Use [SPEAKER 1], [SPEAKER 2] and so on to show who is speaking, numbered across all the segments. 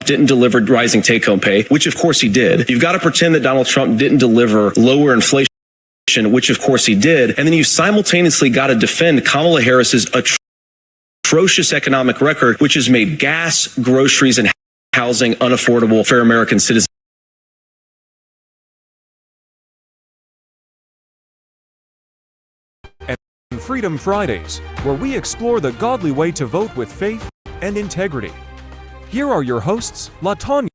[SPEAKER 1] didn't deliver rising take-home pay, which of course he did. You've got to pretend that Donald Trump didn't deliver lower inflation, which of course he did. And then you simultaneously got to defend Kamala Harris's atrocious economic record, which has made gas, groceries, and housing unaffordable for American citizens.
[SPEAKER 2] And Freedom Fridays, where we explore the godly way to vote with faith and integrity. Here are your hosts, LaTanya.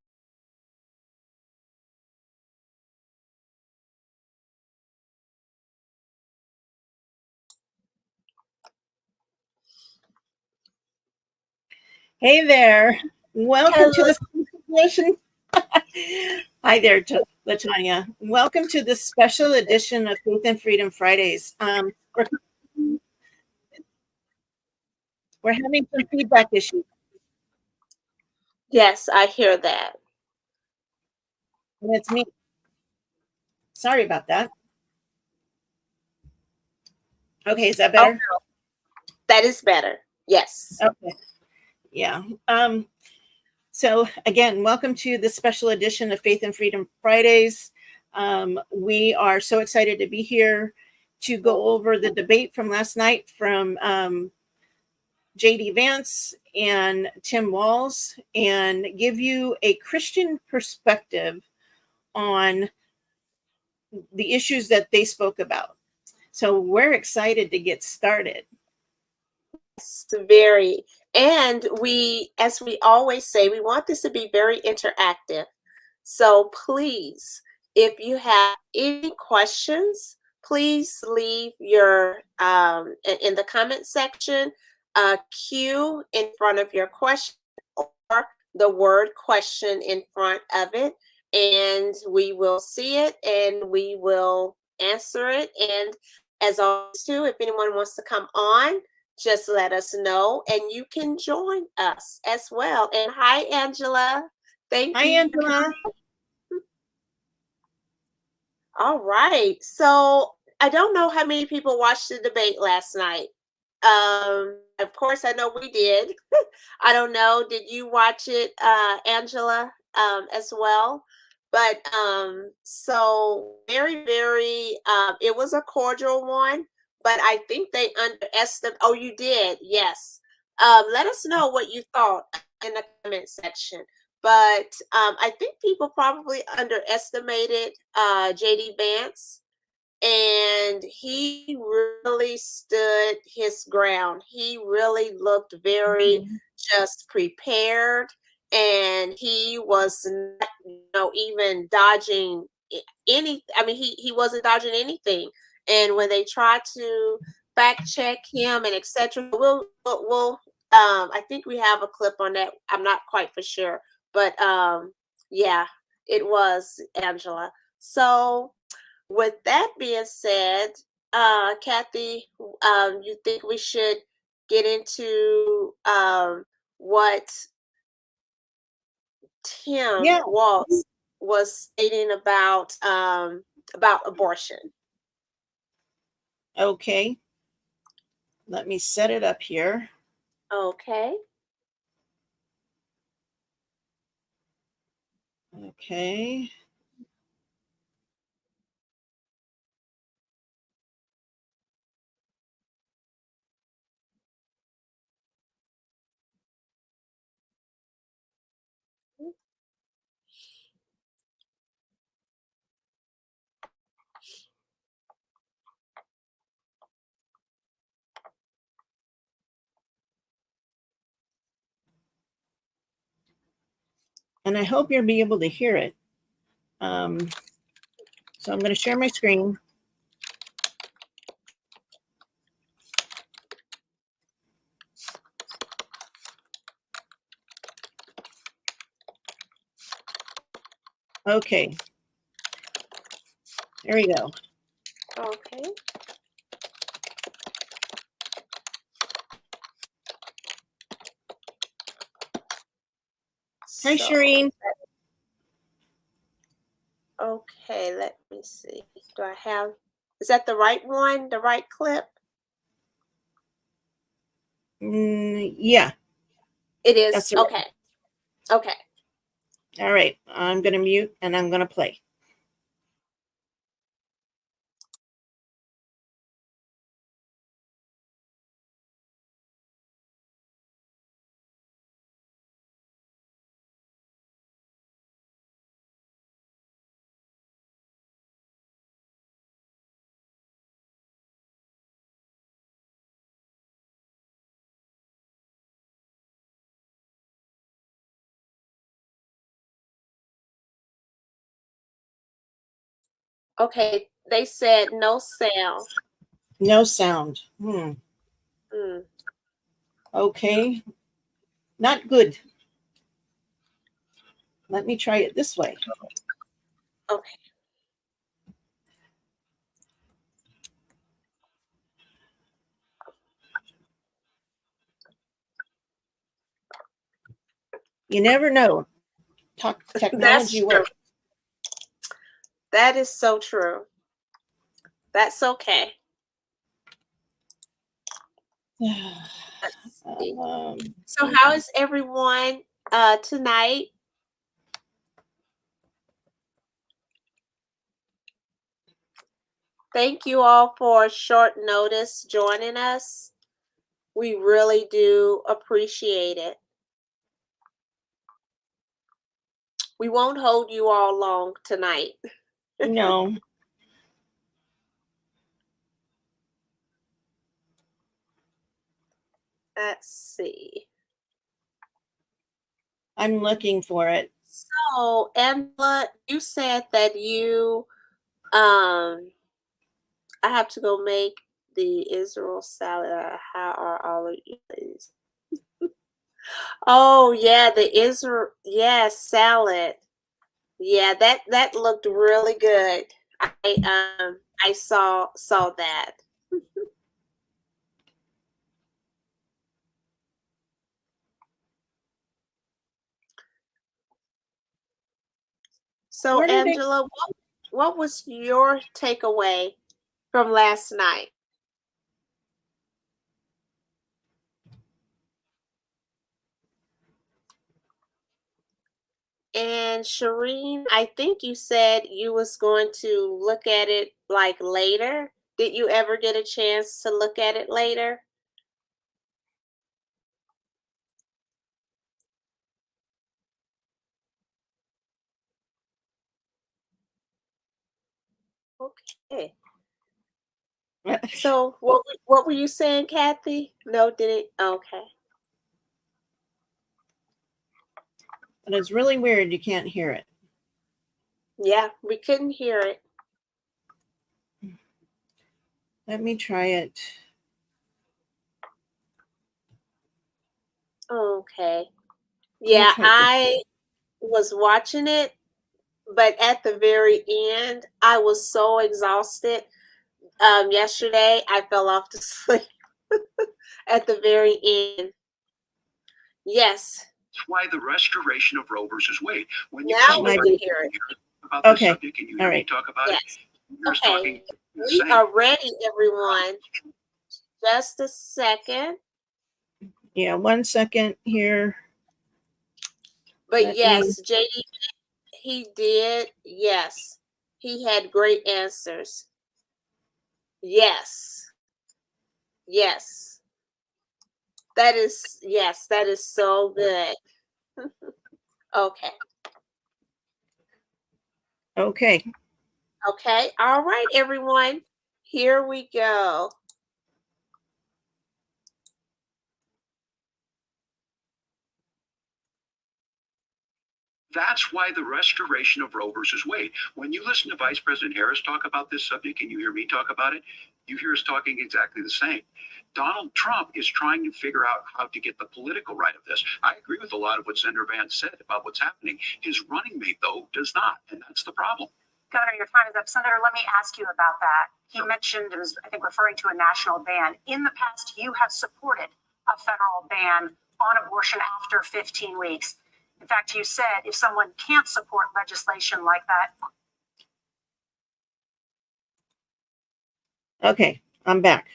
[SPEAKER 3] Hey there. Welcome to this edition. Hi there, LaTanya. Welcome to this special edition of Faith and Freedom Fridays. We're having some feedback issues.
[SPEAKER 4] Yes, I hear that.
[SPEAKER 3] And it's me. Sorry about that. Okay, is that better?
[SPEAKER 4] Oh, no. That is better. Yes.
[SPEAKER 3] Okay. Yeah. So again, welcome to this special edition of Faith and Freedom Fridays. We are so excited to be here to go over the debate from last night from J.D. Vance and Tim Waltz and give you a Christian perspective on the issues that they spoke about. So we're excited to get started.
[SPEAKER 4] Yes, very. And we, as we always say, we want this to be very interactive. So please, if you have any questions, please leave your, in the comment section, Q in front of your question or the word question in front of it. And we will see it and we will answer it. And as always, too, if anyone wants to come on, just let us know and you can join us as well. And hi, Angela. Thank you.
[SPEAKER 3] Hi, Angela.
[SPEAKER 4] All right. So I don't know how many people watched the debate last night. Of course, I know we did. I don't know. Did you watch it, Angela, as well? But so very, very, it was a cordial one. But I think they underestimated. Oh, you did? Yes. Let us know what you thought in the comment section. But I think people probably underestimated J.D. Vance. And he really stood his ground. He really looked very just prepared. And he was not, even dodging any. I mean, he wasn't dodging anything. And when they tried to fact check him and etc., we'll I think we have a clip on that. I'm not quite for sure, but yeah, it was Angela. So with that being said, Kathy, you think we should get into what Tim Waltz was stating about abortion?
[SPEAKER 3] Okay. Let me set it up here.
[SPEAKER 4] Okay.
[SPEAKER 3] Okay. And I hope you'll be able to hear it. So I'm going to share my screen. Okay. There we go.
[SPEAKER 4] Okay.
[SPEAKER 3] Hi, Shireen.
[SPEAKER 4] Okay, let me see. Do I have, is that the right one, the right clip?
[SPEAKER 3] Yeah.
[SPEAKER 4] It is?
[SPEAKER 3] That's right.
[SPEAKER 4] Okay. Okay.
[SPEAKER 3] All right, I'm going to mute and I'm going to play.
[SPEAKER 4] Okay, they said no sound.
[SPEAKER 3] No sound. Okay. Not good. Let me try it this way.
[SPEAKER 4] Okay.
[SPEAKER 3] You never know. Technology
[SPEAKER 4] That's true.
[SPEAKER 3] works.
[SPEAKER 4] That is so true. That's okay. Let's see. So how is everyone tonight? Thank you all for short notice joining us. We really do appreciate it. We won't hold you all long tonight.
[SPEAKER 3] No.
[SPEAKER 4] Let's see.
[SPEAKER 3] I'm looking for it.
[SPEAKER 4] So, Angela, you said that you I have to go make the Israel salad. How are all of you things? Oh yeah, the Israel salad. Yeah, that looked really good. I saw that. So
[SPEAKER 3] Where did they?
[SPEAKER 4] Angela, what was your takeaway from last night? And Shireen, I think you said you was going to look at it like later. Did you ever get a chance to look at it later? Okay. So what were you saying, Kathy? No, didn't. Okay.
[SPEAKER 3] And it's really weird. You can't hear it.
[SPEAKER 4] Yeah, we couldn't hear it.
[SPEAKER 3] Let me try it.
[SPEAKER 4] Okay. Yeah, I was watching it, but at the very end, I was so exhausted. Yesterday, I fell off to sleep at the very end. Yes.
[SPEAKER 5] That's why the restoration of Roe versus Wade. When you
[SPEAKER 4] Now we can hear it.
[SPEAKER 5] about this subject and you hear me talk about
[SPEAKER 4] Yes.
[SPEAKER 5] it,
[SPEAKER 4] Okay. We are ready, everyone. Just a second.
[SPEAKER 3] Yeah, 1 second here.
[SPEAKER 4] But yes, JD, he did. Yes. He had great answers. Yes. Yes. That is, yes, that is so good. Okay.
[SPEAKER 3] Okay.
[SPEAKER 4] Okay. All right, everyone. Here we go.
[SPEAKER 5] That's why the restoration of Roe versus Wade. When you listen to Vice President Harris talk about this subject and you hear me talk about it, you hear us talking exactly the same. Donald Trump is trying to figure out how to get the political right of this. I agree with a lot of what Senator Vance said about what's happening. His running mate, though, does not, and that's the problem.
[SPEAKER 6] Governor, your time is up. Senator, let me ask you about that. He mentioned, it was, I think, referring to a national ban. In the past, you have supported a federal ban on abortion after 15 weeks. In fact, you said if someone can't support legislation like that.
[SPEAKER 3] Okay, I'm back.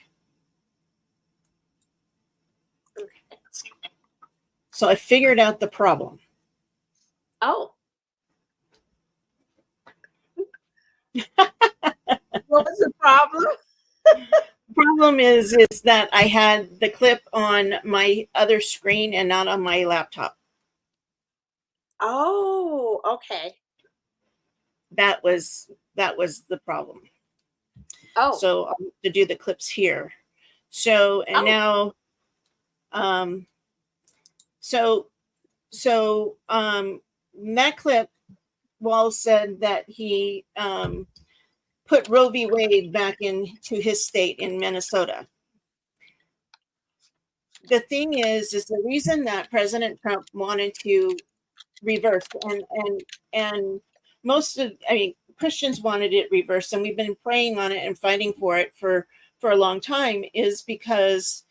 [SPEAKER 3] So I figured out the problem.
[SPEAKER 4] Oh. What was the problem?
[SPEAKER 3] Problem is that I had the clip on my other screen and not on my laptop.
[SPEAKER 4] Oh, okay.
[SPEAKER 3] That was the problem.
[SPEAKER 4] Oh,
[SPEAKER 3] So I'm to do the clips here. So and
[SPEAKER 4] oh,
[SPEAKER 3] now, so that clip, Walz said that he put Roe v. Wade back into his state in Minnesota. The thing is the reason that President Trump wanted to reverse and most of, I mean, Christians wanted it reversed, and we've been praying on it and fighting for it for a long time, is because,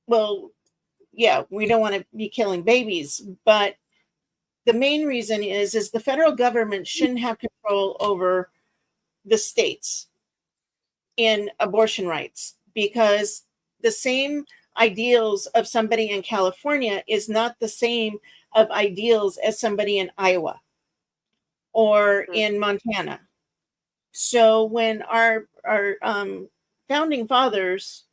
[SPEAKER 3] well, yeah, we don't want to be killing babies, but the main reason is the federal government shouldn't have control over the states in abortion rights, because the same ideals of somebody in California is not the same of ideals as somebody in Iowa or in Montana. So when our founding fathers,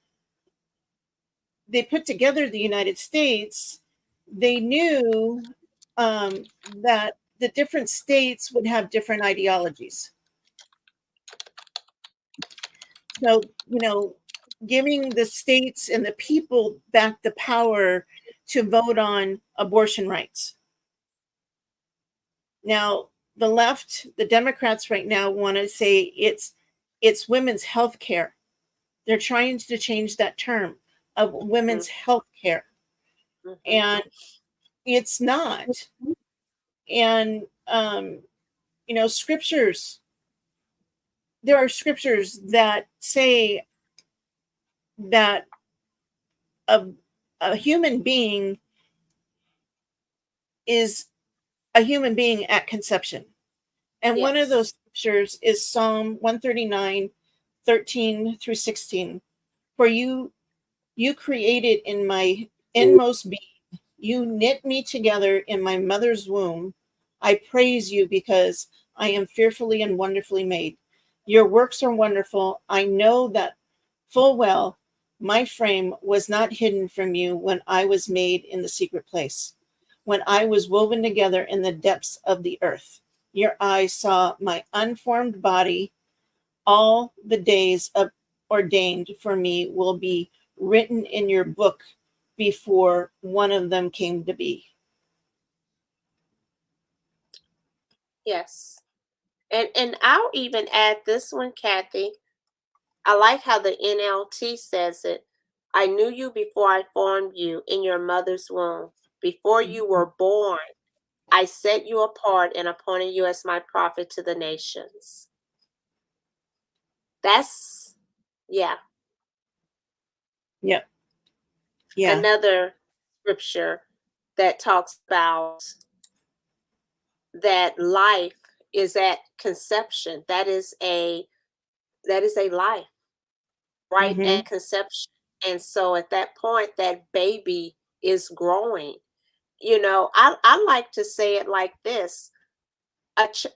[SPEAKER 3] they put together the United States, they knew that the different states would have different ideologies. So, giving the states and the people back the power to vote on abortion rights. Now, the left, the Democrats right now want to say it's women's health care. They're trying to change that term of women's health care. And it's not. And, scriptures, there are scriptures that say that a human being is a human being at conception. And one of those scriptures is Psalm 139, 13 through 16. For you created in my inmost being. You knit me together in my mother's womb. I praise you because I am fearfully and wonderfully made. Your works are wonderful. I know that full well my frame was not hidden from you when I was made in the secret place, when I was woven together in the depths of the earth. Your eyes saw my unformed body. All the days ordained for me will be written in your book before one of them came to be.
[SPEAKER 4] yes. And I'll even add this one, Kathy. I like how the NLT says it. I knew you before I formed you in your mother's womb. Before you were born, I set you apart and appointed you as my prophet to the nations. That's, yeah.
[SPEAKER 3] Yep. Yeah.
[SPEAKER 4] Another scripture that talks about that life is at conception. That is a life right at conception. And so at that point, that baby is growing. I like to say it like this.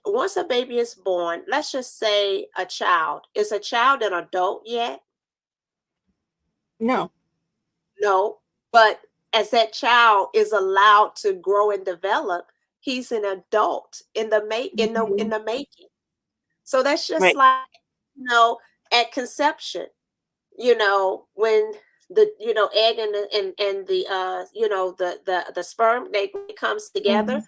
[SPEAKER 4] Once a baby is born, let's just say a child. Is a child an adult yet?
[SPEAKER 3] No.
[SPEAKER 4] No. But as that child is allowed to grow and develop, he's an adult in the making. So that's just
[SPEAKER 3] Right.
[SPEAKER 4] like, at conception, when the egg and the sperm, they comes together,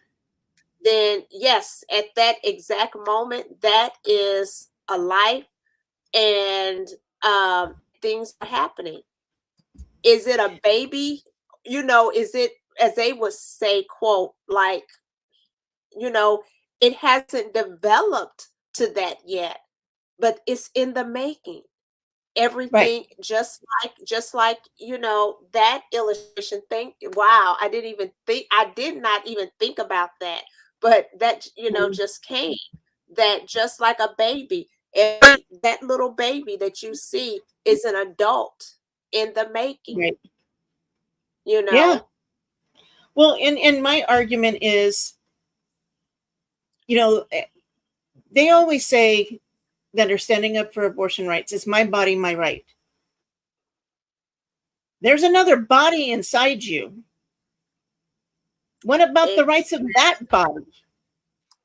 [SPEAKER 4] then yes, at that exact moment, that is a life, and things are happening. Is it a baby? Is it, as they would say, quote, like, it hasn't developed to that yet, but it's in the making. Everything,
[SPEAKER 3] Right.
[SPEAKER 4] just like that illustration. Wow, I did not even think about that, but that just came, that just like a baby, that little baby that you see is an adult in the making.
[SPEAKER 3] Right. Yeah. Well, and my argument is, they always say that are standing up for abortion rights, it's my body, my right. There's another body inside you. What about the rights of that body?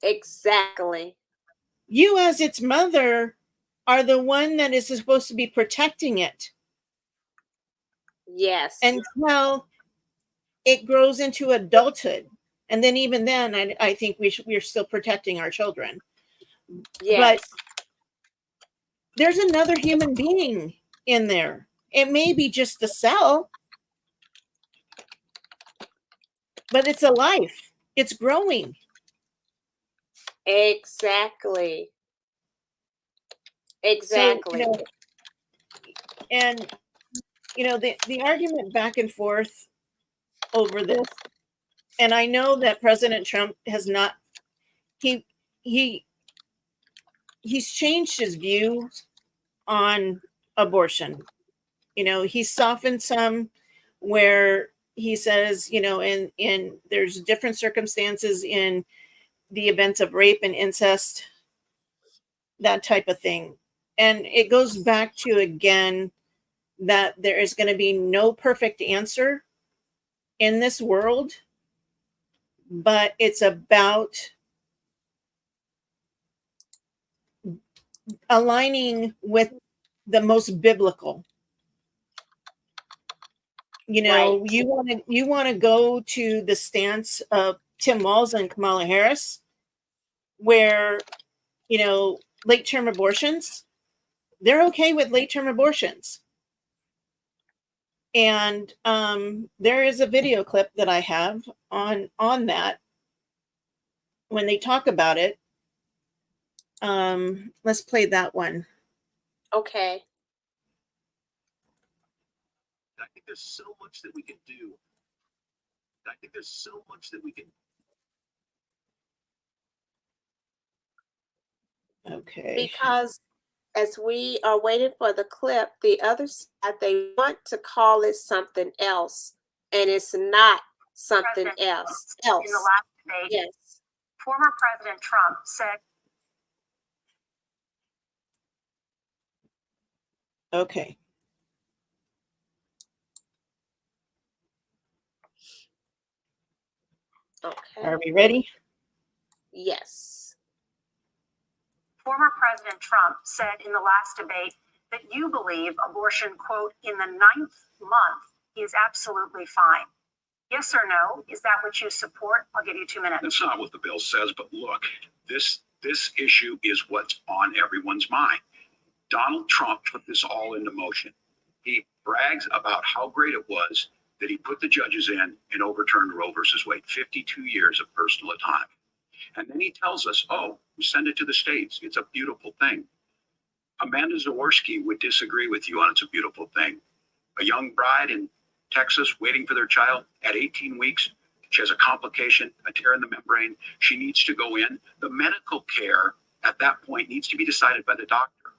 [SPEAKER 4] Exactly.
[SPEAKER 3] You, as its mother, are the one that is supposed to be protecting it
[SPEAKER 4] Yes.
[SPEAKER 3] until it grows into adulthood. And then even then, I think we're still protecting our children.
[SPEAKER 4] Yes.
[SPEAKER 3] But there's another human being in there. It may be just a cell, but it's a life. It's growing.
[SPEAKER 4] Exactly. Exactly.
[SPEAKER 3] So, and the argument back and forth over this, and I know that President Trump has not, he's changed his views on abortion. He's softened some, where he says, in there's different circumstances in the events of rape and incest, that type of thing. And it goes back to, again, that there is going to be no perfect answer in this world, but it's about aligning with the most biblical.
[SPEAKER 4] Right.
[SPEAKER 3] You want to go to the stance of Tim Waltz and Kamala Harris, where late term abortions, they're okay with late term abortions. And there is a video clip that I have on that when they talk about it. Let's play that one.
[SPEAKER 4] Okay.
[SPEAKER 5] I think there's so much that we can do. I think there's so much that we can.
[SPEAKER 3] Okay.
[SPEAKER 4] Because as we are waiting for the clip, the other side, they want to call it something else, and it's not something
[SPEAKER 6] President
[SPEAKER 4] else.
[SPEAKER 6] In the last debate,
[SPEAKER 4] Yes.
[SPEAKER 6] former President Trump said,
[SPEAKER 3] Okay.
[SPEAKER 4] Okay.
[SPEAKER 3] Are we ready?
[SPEAKER 4] Yes.
[SPEAKER 6] former President Trump said in the last debate that you believe abortion, quote, in the 9th month is absolutely fine. Yes or no? Is that what you support? I'll give you 2 minutes.
[SPEAKER 5] That's not what the bill says, but look, this issue is what's on everyone's mind. Donald Trump put this all into motion. He brags about how great it was that he put the judges in and overturned Roe versus Wade, 52 years of personal autonomy. And then he tells us, oh, we send it to the states. It's a beautiful thing. Amanda Zaworski would disagree with you on it's a beautiful thing. A young bride in Texas waiting for their child at 18 weeks. She has a complication, a tear in the membrane. She needs to go in. The medical care at that point needs to be decided by the doctor.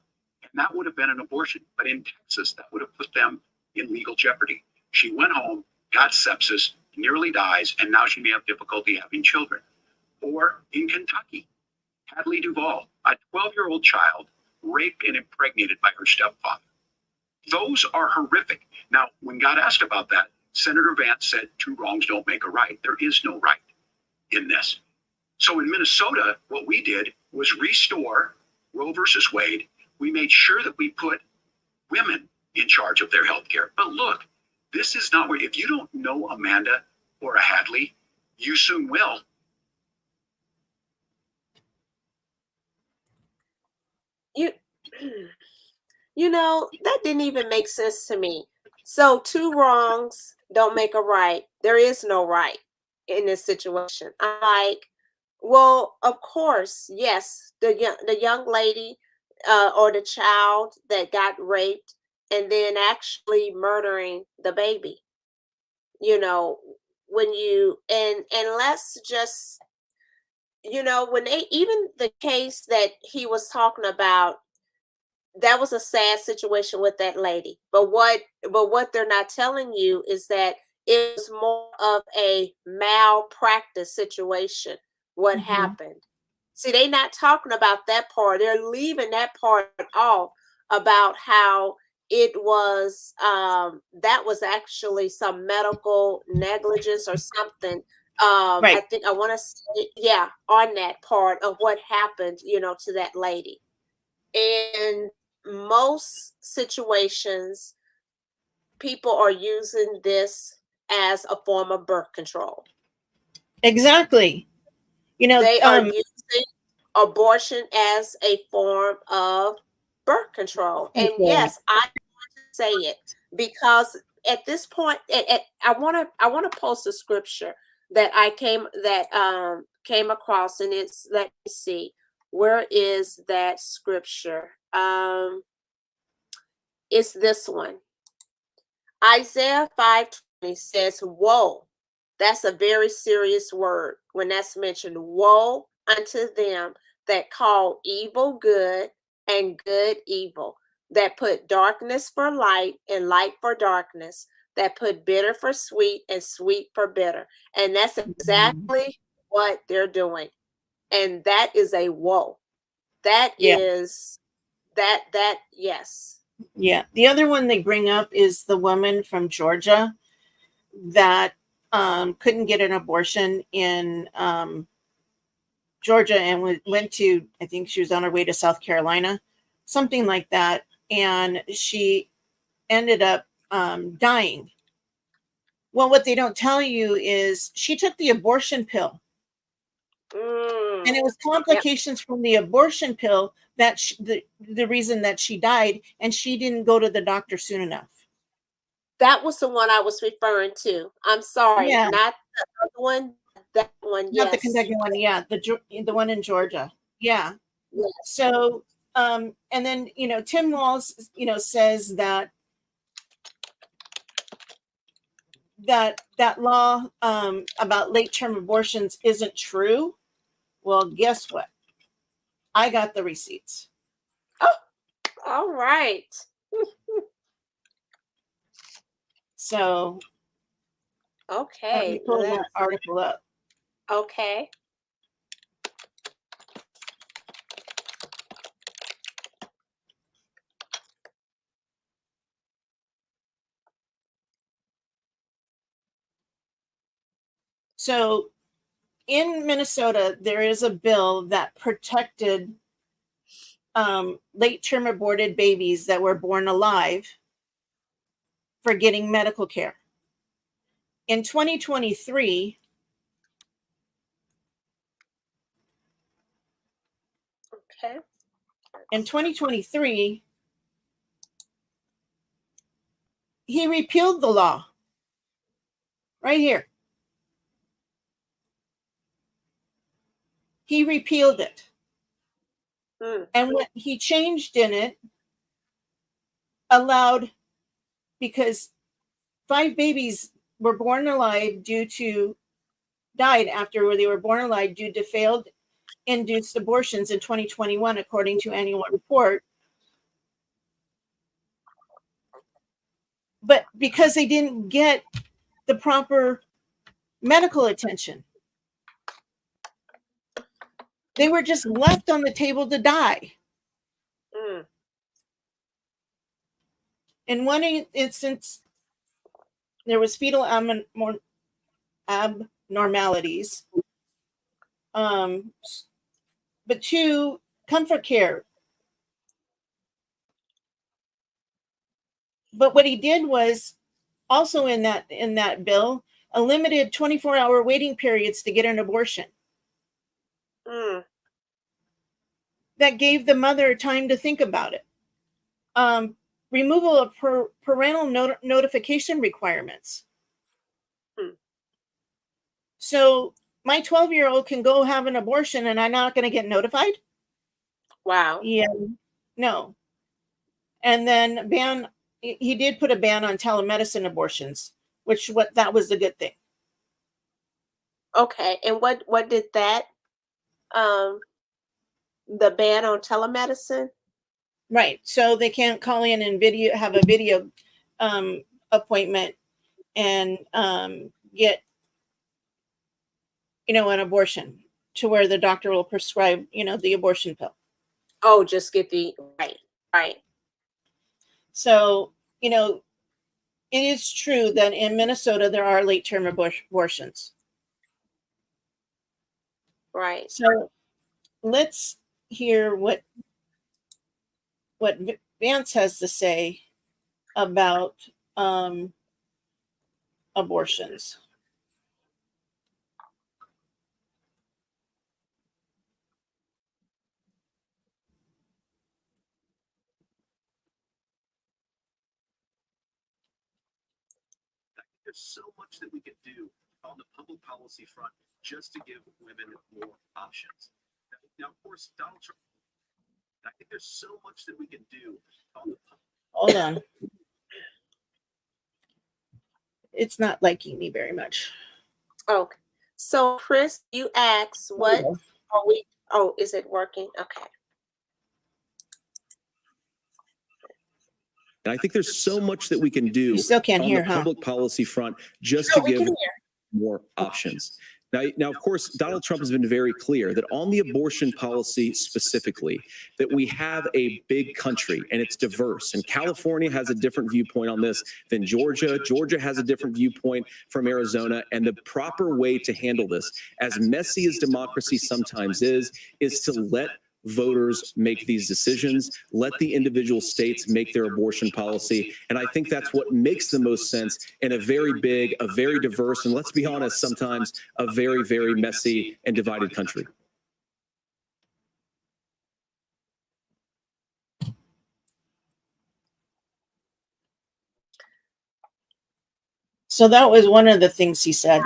[SPEAKER 5] And that would have been an abortion. But in Texas, that would have put them in legal jeopardy. She went home, got sepsis, nearly dies, and now she may have difficulty having children. Or in Kentucky, Hadley Duvall, a 12-year-old child, raped and impregnated by her stepfather. Those are horrific. Now, when God asked about that, Senator Vance said 2 wrongs don't make a right. There is no right in this. So in Minnesota, what we did was restore Roe versus Wade. We made sure that we put women in charge of their health care. But look, this is not where, if you don't know Amanda or a Hadley, you soon will.
[SPEAKER 4] That didn't even make sense to me. So 2 wrongs don't make a right. There is no right in this situation. I'm like, well, of course, yes, the young lady or the child that got raped and then actually murdering the baby. When you and let's just when they, even the case that he was talking about, that was a sad situation with that lady. But what they're not telling you is that it was more of a malpractice situation. What happened? See, they're not talking about that part. They're leaving that part off about how it was that was actually some medical negligence or something. I
[SPEAKER 3] Right.
[SPEAKER 4] think I want to say, yeah, on that part of what happened, to that lady. In most situations, people are using this as a form of birth control.
[SPEAKER 3] Exactly.
[SPEAKER 4] They are using abortion as a form of birth control. And yes, I want to say it because at this point, I want to post a scripture that I came across, and it's, let me see, where is that scripture? It's this one. Isaiah 5:20 says, "Woe." That's a very serious word when that's mentioned. "Woe unto them that call evil good and good evil, that put darkness for light and light for darkness, that put bitter for sweet and sweet for bitter." And that's exactly what they're doing. And that is a woe. That
[SPEAKER 3] Yeah.
[SPEAKER 4] is yes.
[SPEAKER 3] Yeah. The other one they bring up is the woman from Georgia that couldn't get an abortion in Georgia and went to, I think she was on her way to South Carolina, something like that. And she ended up dying. Well, what they don't tell you is she took the abortion pill. And it was
[SPEAKER 4] Yep.
[SPEAKER 3] complications from the abortion pill that the reason that she died, and she didn't go to the doctor soon enough.
[SPEAKER 4] That was the one I was referring to. I'm sorry,
[SPEAKER 3] Yeah,
[SPEAKER 4] not the other one. That one,
[SPEAKER 3] not the
[SPEAKER 4] yes.
[SPEAKER 3] Kentucky one. Yeah, the one in Georgia. Yeah.
[SPEAKER 4] Yes.
[SPEAKER 3] So, and then Tim Waltz, says that law about late term abortions isn't true. Well, guess what? I got the receipts.
[SPEAKER 4] Oh, all right.
[SPEAKER 3] So let me
[SPEAKER 4] Okay.
[SPEAKER 3] pull that article up.
[SPEAKER 4] Okay.
[SPEAKER 3] So in Minnesota, there is a bill that protected late term aborted babies that were born alive for getting medical care. In 2023,
[SPEAKER 4] Okay.
[SPEAKER 3] in 2023, he repealed the law right here. He repealed it. And what he changed in it allowed, because 5 babies were born alive died after they were born alive due to failed induced abortions in 2021, according to annual report. But because they didn't get the proper medical attention, they were just left on the table to die. In one instance, there was fetal abnormalities, but 2, comfort care. But what he did was also in that bill, a limited 24-hour waiting periods to get an abortion. That gave the mother time to think about it. Removal of parental notification requirements. So my 12-year-old can go have an abortion and I'm not going to get notified?
[SPEAKER 4] Wow.
[SPEAKER 3] Yeah, no. And then he did put a ban on telemedicine abortions, that was a good thing.
[SPEAKER 4] Okay. And what did that the ban on telemedicine?
[SPEAKER 3] Right. So they can't call in and have a video appointment and get an abortion to where the doctor will prescribe, the abortion pill.
[SPEAKER 4] Oh, just get the right.
[SPEAKER 3] So, it is true that in Minnesota there are late-term abortions.
[SPEAKER 4] Right.
[SPEAKER 3] So let's hear what Vance has to say about abortions.
[SPEAKER 1] There's so much that we can do on the public policy front just to give women more options. Now, of course, Donald Trump, I think there's so much that we can do on the
[SPEAKER 3] Hold on. It's not liking me very much.
[SPEAKER 4] Okay. So, Chris, you asked what are we? Oh, is it working? Okay.
[SPEAKER 1] And I think there's so much that we can do
[SPEAKER 3] You still can't
[SPEAKER 1] on
[SPEAKER 3] hear,
[SPEAKER 1] the public policy front just
[SPEAKER 4] No,
[SPEAKER 1] to
[SPEAKER 4] we
[SPEAKER 1] give
[SPEAKER 4] can hear.
[SPEAKER 1] more options. Now, of course, Donald Trump has been very clear that on the abortion policy specifically, that we have a big country and it's diverse. And California has a different viewpoint on this than Georgia. Georgia has a different viewpoint from Arizona. And the proper way to handle this, as messy as democracy sometimes is to let voters make these decisions, let the individual states make their abortion policy. And I think that's what makes the most sense in a very big, a very diverse, and let's be honest, sometimes a very, very messy and divided country.
[SPEAKER 3] So that was one of the things he said.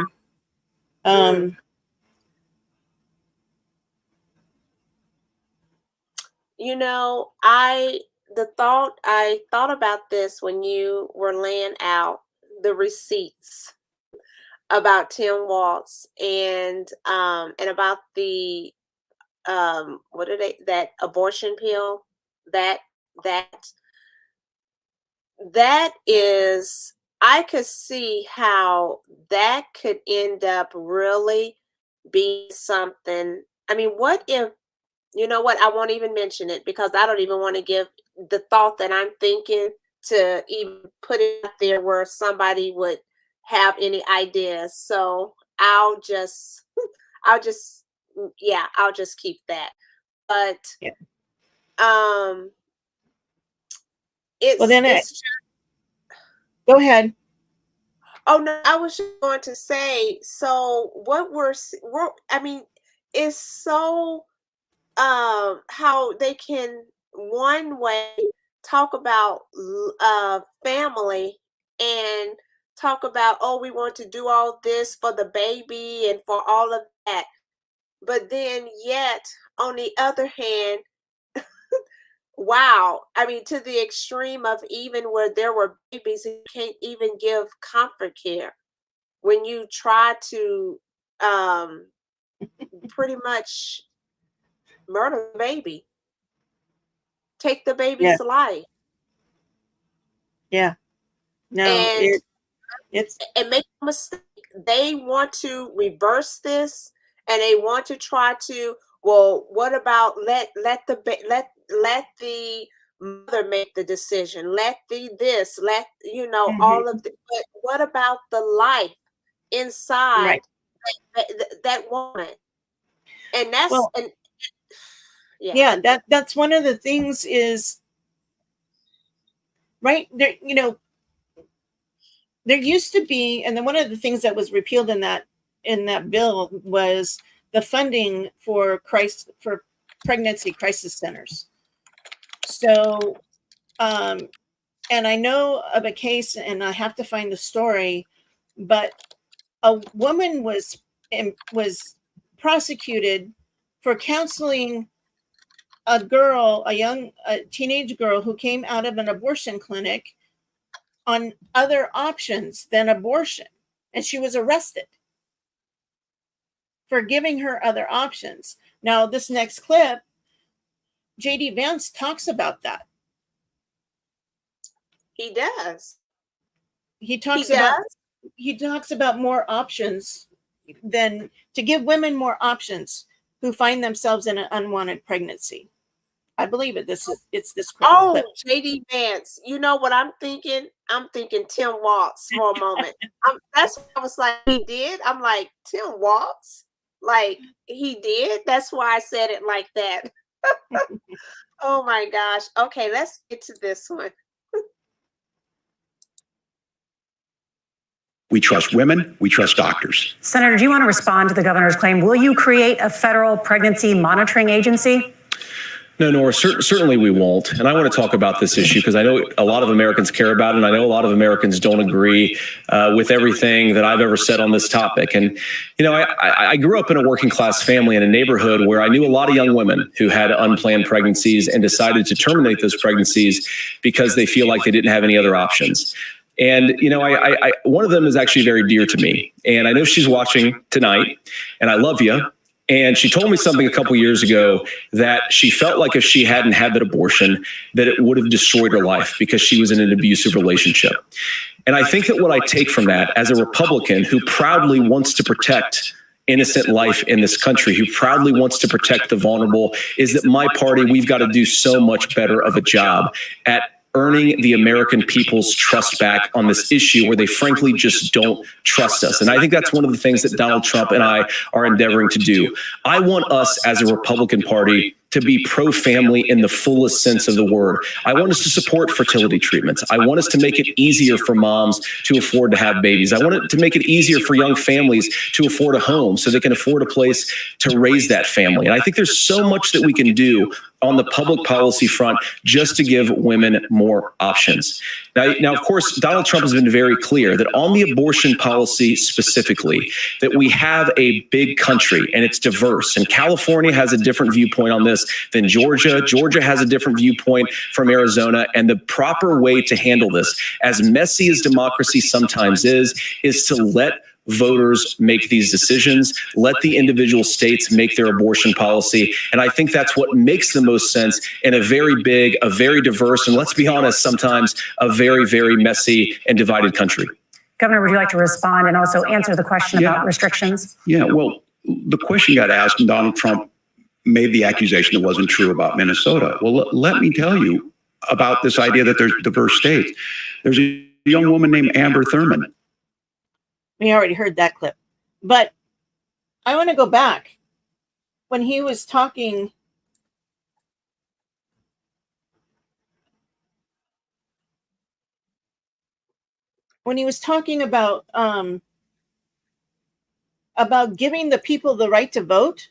[SPEAKER 4] I thought about this when you were laying out the receipts about Tim Waltz and about the that abortion pill that is, I could see how that could end up really being something. I mean, what if, you know what, I won't even mention it because I don't even want to give the thought that I'm thinking to even put it out there where somebody would have any ideas. So I'll just I'll just keep that. But
[SPEAKER 3] Yeah.
[SPEAKER 4] it's
[SPEAKER 3] go ahead.
[SPEAKER 4] Oh no, I was just going to say, so what I mean, it's so how they can one way talk about family and talk about, oh, we want to do all this for the baby and for all of that, but then yet on the other hand, wow, I mean, to the extreme of even where there were babies who can't even give comfort care when you try to pretty much murder the baby, take the baby's life.
[SPEAKER 3] Yeah. No,
[SPEAKER 4] and
[SPEAKER 3] it's
[SPEAKER 4] make a mistake. They want to reverse this, and they want to try to. Well, what about let the mother make the decision? Let all of the. But what about the life inside that woman? And that's
[SPEAKER 3] that's one of the things is right there. There used to be, and then one of the things that was repealed in that bill was the funding for pregnancy crisis centers. So, and I know of a case, and I have to find the story, but a woman was prosecuted for counseling a teenage girl who came out of an abortion clinic on other options than abortion. And she was arrested for giving her other options. Now, this next clip, J.D. Vance talks about that.
[SPEAKER 4] He does.
[SPEAKER 3] He talks about more options than to give women more options who find themselves in an unwanted pregnancy. I believe it. It's this.
[SPEAKER 4] Oh,
[SPEAKER 3] clip.
[SPEAKER 4] JD Vance. You know what I'm thinking? I'm thinking Tim Waltz for a moment. That's what I was like, he did. I'm like, Tim Waltz? Like, he did? That's why I said it like that. Oh my gosh. Okay, let's get to this one.
[SPEAKER 5] We trust women. We trust doctors.
[SPEAKER 7] Senator, do you want to respond to the governor's claim? Will you create a federal pregnancy monitoring agency?
[SPEAKER 1] No, Nora, certainly we won't. And I want to talk about this issue because I know a lot of Americans care about it, and I know a lot of Americans don't agree with everything that I've ever said on this topic. And, you know, I grew up in a working class family in a neighborhood where I knew a lot of young women who had unplanned pregnancies and decided to terminate those pregnancies because they feel like they didn't have any other options. And, you know, I one of them is actually very dear to me. And I know she's watching tonight, and I love you. And she told me something a couple years ago that she felt like if she hadn't had that abortion, that it would have destroyed her life because she was in an abusive relationship. And I think that what I take from that as a Republican who proudly wants to protect innocent life in this country, who proudly wants to protect the vulnerable, is that my party, we've got to do so much better of a job at earning the American people's trust back on this issue where they frankly just don't trust us. And I think that's one of the things that Donald Trump and I are endeavoring to do. I want us as a Republican Party to be pro-family in the fullest sense of the word. I want us to support fertility treatments. I want us to make it easier for moms to afford to have babies. I want it to make it easier for young families to afford a home so they can afford a place to raise that family. And I think there's so much that we can do on the public policy front just to give women more options. Now, of course, Donald Trump has been very clear that on the abortion policy specifically, that we have a big country and it's diverse. And California has a different viewpoint on this than Georgia. Georgia has a different viewpoint from Arizona. And the proper way to handle this, as messy as democracy sometimes is to let voters make these decisions, let the individual states make their abortion policy. And I think that's what makes the most sense in a very big, a very diverse, and let's be honest, sometimes a very, very messy and divided country.
[SPEAKER 7] Governor, would you like to respond and also answer the question about restrictions?
[SPEAKER 5] Yeah, well, the question got asked and Donald Trump made the accusation that wasn't true about Minnesota. Well, let me tell you about this idea that there's diverse states. There's a young woman named Amber Thurman.
[SPEAKER 3] We already heard that clip, but I want to go back when he was talking. When he was talking about giving the people the right to vote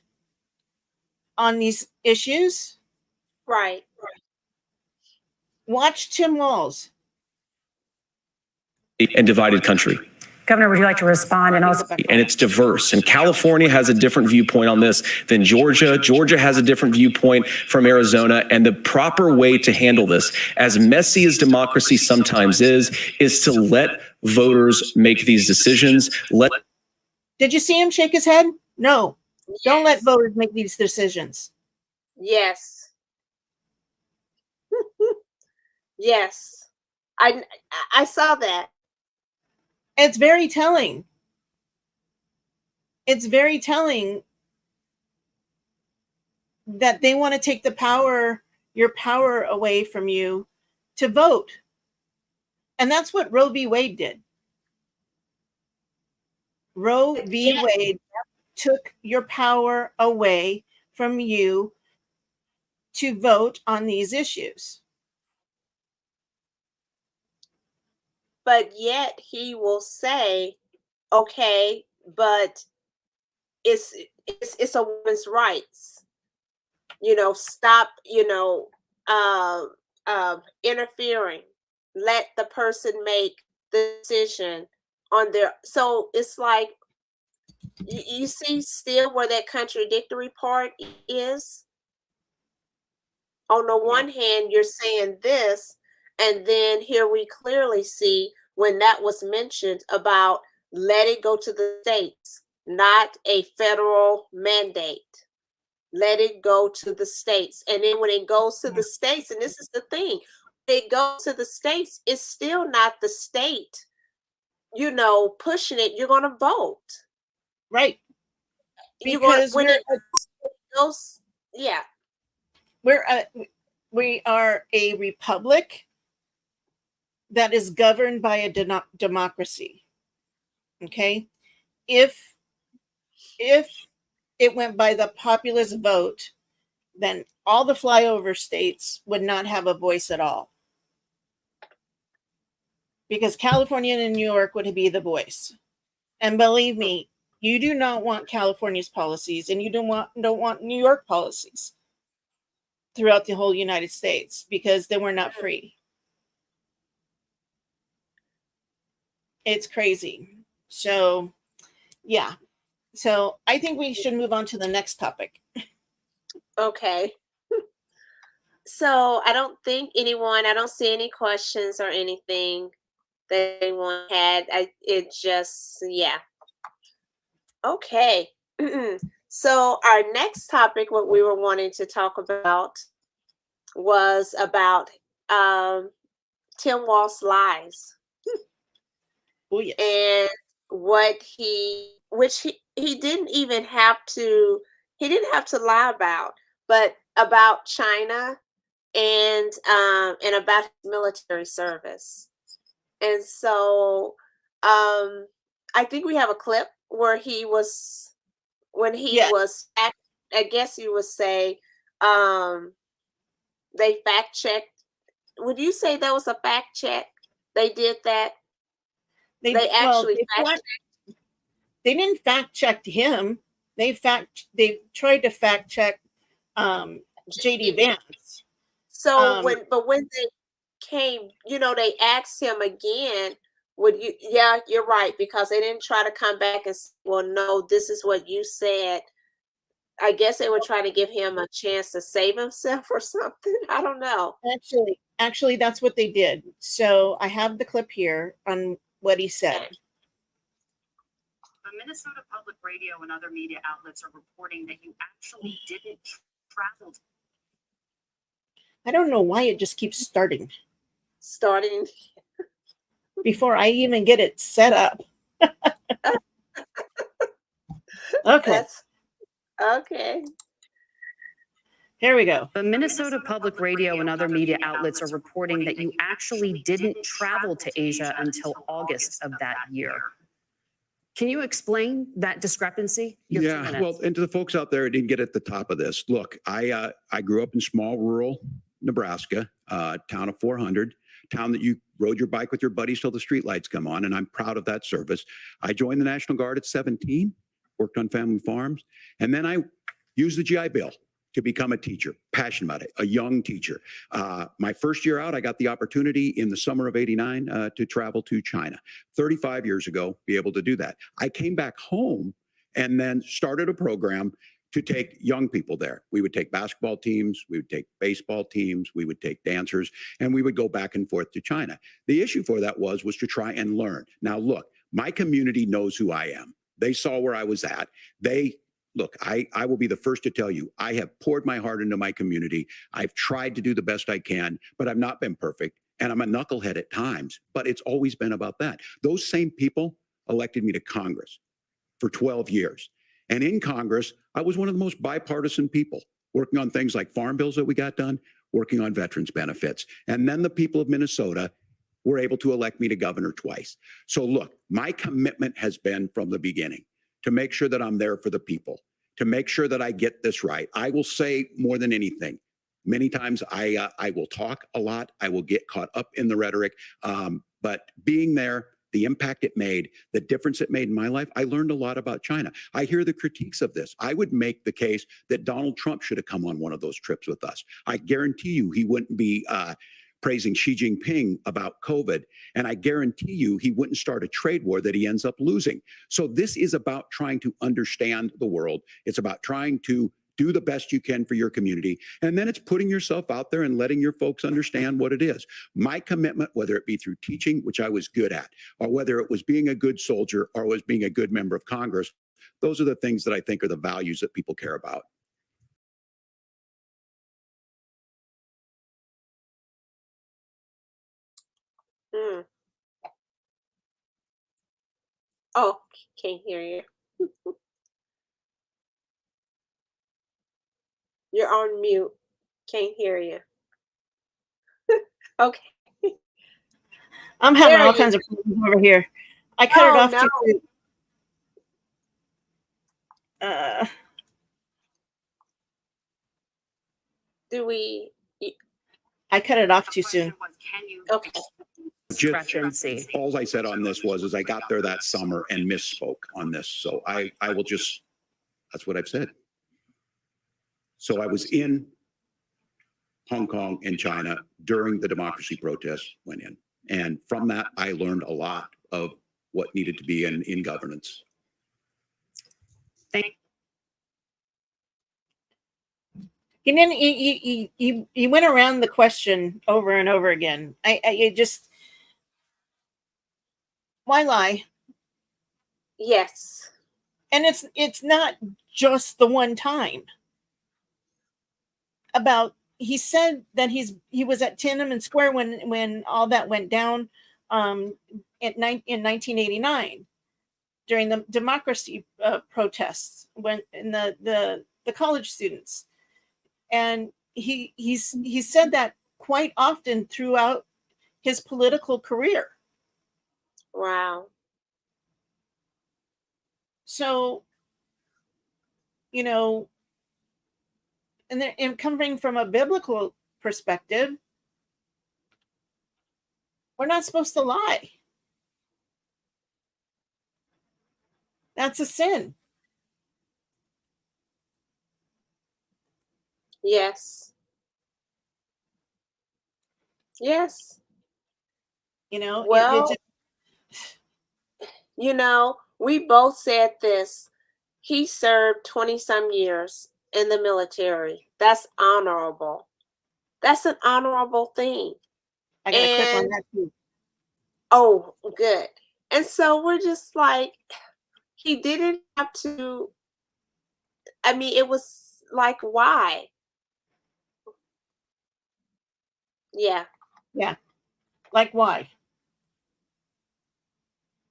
[SPEAKER 3] on these issues.
[SPEAKER 4] Right.
[SPEAKER 3] Watch Tim Waltz.
[SPEAKER 1] And divided country.
[SPEAKER 7] Governor, would you like to respond and also?
[SPEAKER 1] And it's diverse. And California has a different viewpoint on this than Georgia. Georgia has a different viewpoint from Arizona. And the proper way to handle this, as messy as democracy sometimes is to let voters make these decisions.
[SPEAKER 3] Did you see him shake his head? No.
[SPEAKER 4] Yes.
[SPEAKER 3] Don't let voters make these decisions.
[SPEAKER 4] Yes. Yes. I saw that.
[SPEAKER 3] It's very telling. It's very telling that they want to take your power away from you to vote. And that's what Roe v. Wade did. Roe v. Wade took your power away from you to vote on these issues.
[SPEAKER 4] But yet he will say, okay, but it's a woman's rights. Stop, interfering. Let the person make the decision on their. So it's like, you see still where that contradictory part is. On the one hand, you're saying this, and then here we clearly see when that was mentioned about let it go to the states, not a federal mandate. Let it go to the states. And then when it goes to the states, and this is the thing, it goes to the states, it's still not the state, pushing it. You're going to vote.
[SPEAKER 3] Right. Because
[SPEAKER 4] those, yeah.
[SPEAKER 3] We are a republic that is governed by a democracy. Okay, if it went by the populist vote, then all the flyover states would not have a voice at all, because California and New York would be the voice. And believe me, you do not want California's policies, and you don't want New York policies throughout the whole United States, because they were not free. It's crazy. So, yeah. So I think we should move on to the next topic.
[SPEAKER 4] Okay. So I don't see any questions or anything that anyone had. Yeah. Okay. So our next topic, what we were wanting to talk about, was about Tim Waltz lies.
[SPEAKER 3] Oh, yes.
[SPEAKER 4] And which he didn't even have to, lie about, but about China and about his military service. And so I think we have a clip where he was, when he was, I guess you would say, they fact checked. Would you say that was a fact check? They did that. They
[SPEAKER 3] didn't fact check him. They tried to fact check JD Vance.
[SPEAKER 4] So when they came, they asked him again, would you, yeah, you're right, because they didn't try to come back and say, well, no, this is what you said. I guess they were trying to give him a chance to save himself or something. I don't know.
[SPEAKER 3] Actually, that's what they did. So I have the clip here on what he said.
[SPEAKER 6] The Minnesota Public Radio and other media outlets are reporting that you actually didn't travel.
[SPEAKER 3] I don't know why it just keeps starting. Before I even get it set up. Okay.
[SPEAKER 4] Okay.
[SPEAKER 3] Here we go.
[SPEAKER 8] The Minnesota Public Radio and other media outlets are reporting that you actually didn't travel to Asia until August of that year. Can you explain that discrepancy?
[SPEAKER 5] Yeah, well, and to the folks out there who didn't get at the top of this, look, I grew up in small rural Nebraska, town of 400, town that you rode your bike with your buddies till the streetlights come on, and I'm proud of that service. I joined the National Guard at 17, worked on family farms, and then I used the GI Bill to become a teacher, passionate about it, a young teacher. My first year out, I got the opportunity in the summer of '89 to travel to China. 35 years ago, be able to do that. I came back home and then started a program to take young people there. We would take basketball teams, we would take baseball teams, we would take dancers, and we would go back and forth to China. The issue for that was to try and learn. Now, look, my community knows who I am. They saw where I was at. Look, I will be the first to tell you, I have poured my heart into my community. I've tried to do the best I can, but I've not been perfect. And I'm a knucklehead at times, but it's always been about that. Those same people elected me to Congress for 12 years. And in Congress, I was one of the most bipartisan people, working on things like farm bills that we got done, working on veterans benefits. And then the people of Minnesota were able to elect me to governor twice. So look, my commitment has been from the beginning to make sure that I'm there for the people, to make sure that I get this right. I will say more than anything, many times I will talk a lot. I will get caught up in the rhetoric. But being there, the impact it made, the difference it made in my life, I learned a lot about China. I hear the critiques of this. I would make the case that Donald Trump should have come on one of those trips with us. I guarantee you he wouldn't be praising Xi Jinping about COVID. And I guarantee you he wouldn't start a trade war that he ends up losing. So this is about trying to understand the world. It's about trying to do the best you can for your community. And then it's putting yourself out there and letting your folks understand what it is. My commitment, whether it be through teaching, which I was good at, or whether it was being a good soldier or was being a good member of Congress, those are the things that I think are the values that people care about.
[SPEAKER 4] Oh, can't hear you. You're on mute. Can't hear you. Okay.
[SPEAKER 3] I'm having
[SPEAKER 4] There
[SPEAKER 3] all
[SPEAKER 4] you
[SPEAKER 3] kinds of problems over here. I cut it
[SPEAKER 4] Oh,
[SPEAKER 3] off
[SPEAKER 4] no.
[SPEAKER 3] to.
[SPEAKER 4] Do we?
[SPEAKER 3] I cut it off too soon.
[SPEAKER 4] Okay.
[SPEAKER 8] Discrepancy.
[SPEAKER 9] All I said on this was, I got there that summer and misspoke on this. So I will just, that's what I've said. So I was in Hong Kong and China during the democracy protests went in. And from that, I learned a lot of what needed to be in governance.
[SPEAKER 3] And then you went around the question over and over again. I just, why lie?
[SPEAKER 4] Yes.
[SPEAKER 3] And it's not just the one time. About, he said that he was at Tiananmen Square when all that went down in 1989 during the democracy protests when in the college students. And he said that quite often throughout his political career.
[SPEAKER 4] Wow.
[SPEAKER 3] So, you know, and coming from a biblical perspective, we're not supposed to lie. That's a sin.
[SPEAKER 4] Yes. Yes.
[SPEAKER 3] You know,
[SPEAKER 4] well, you know, we both said this. He served 20-some years in the military. That's honorable. That's an honorable thing.
[SPEAKER 3] I got a clip on that too.
[SPEAKER 4] Oh, good. And so we're just like, he didn't have to. I mean, it was like, why? Yeah.
[SPEAKER 3] Yeah. Like why?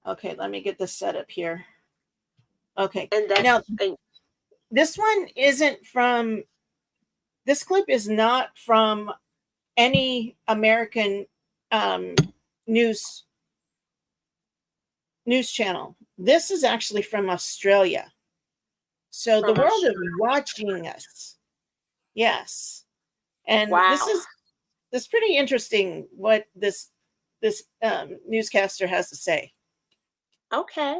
[SPEAKER 3] Okay, let me get this set up here. Okay.
[SPEAKER 4] And that's,
[SPEAKER 3] now, this one isn't from, this clip is not from any American news channel. This is actually from Australia. So the world is watching us. Yes. And
[SPEAKER 4] wow.
[SPEAKER 3] this is pretty interesting what this newscaster has to say.
[SPEAKER 4] Okay.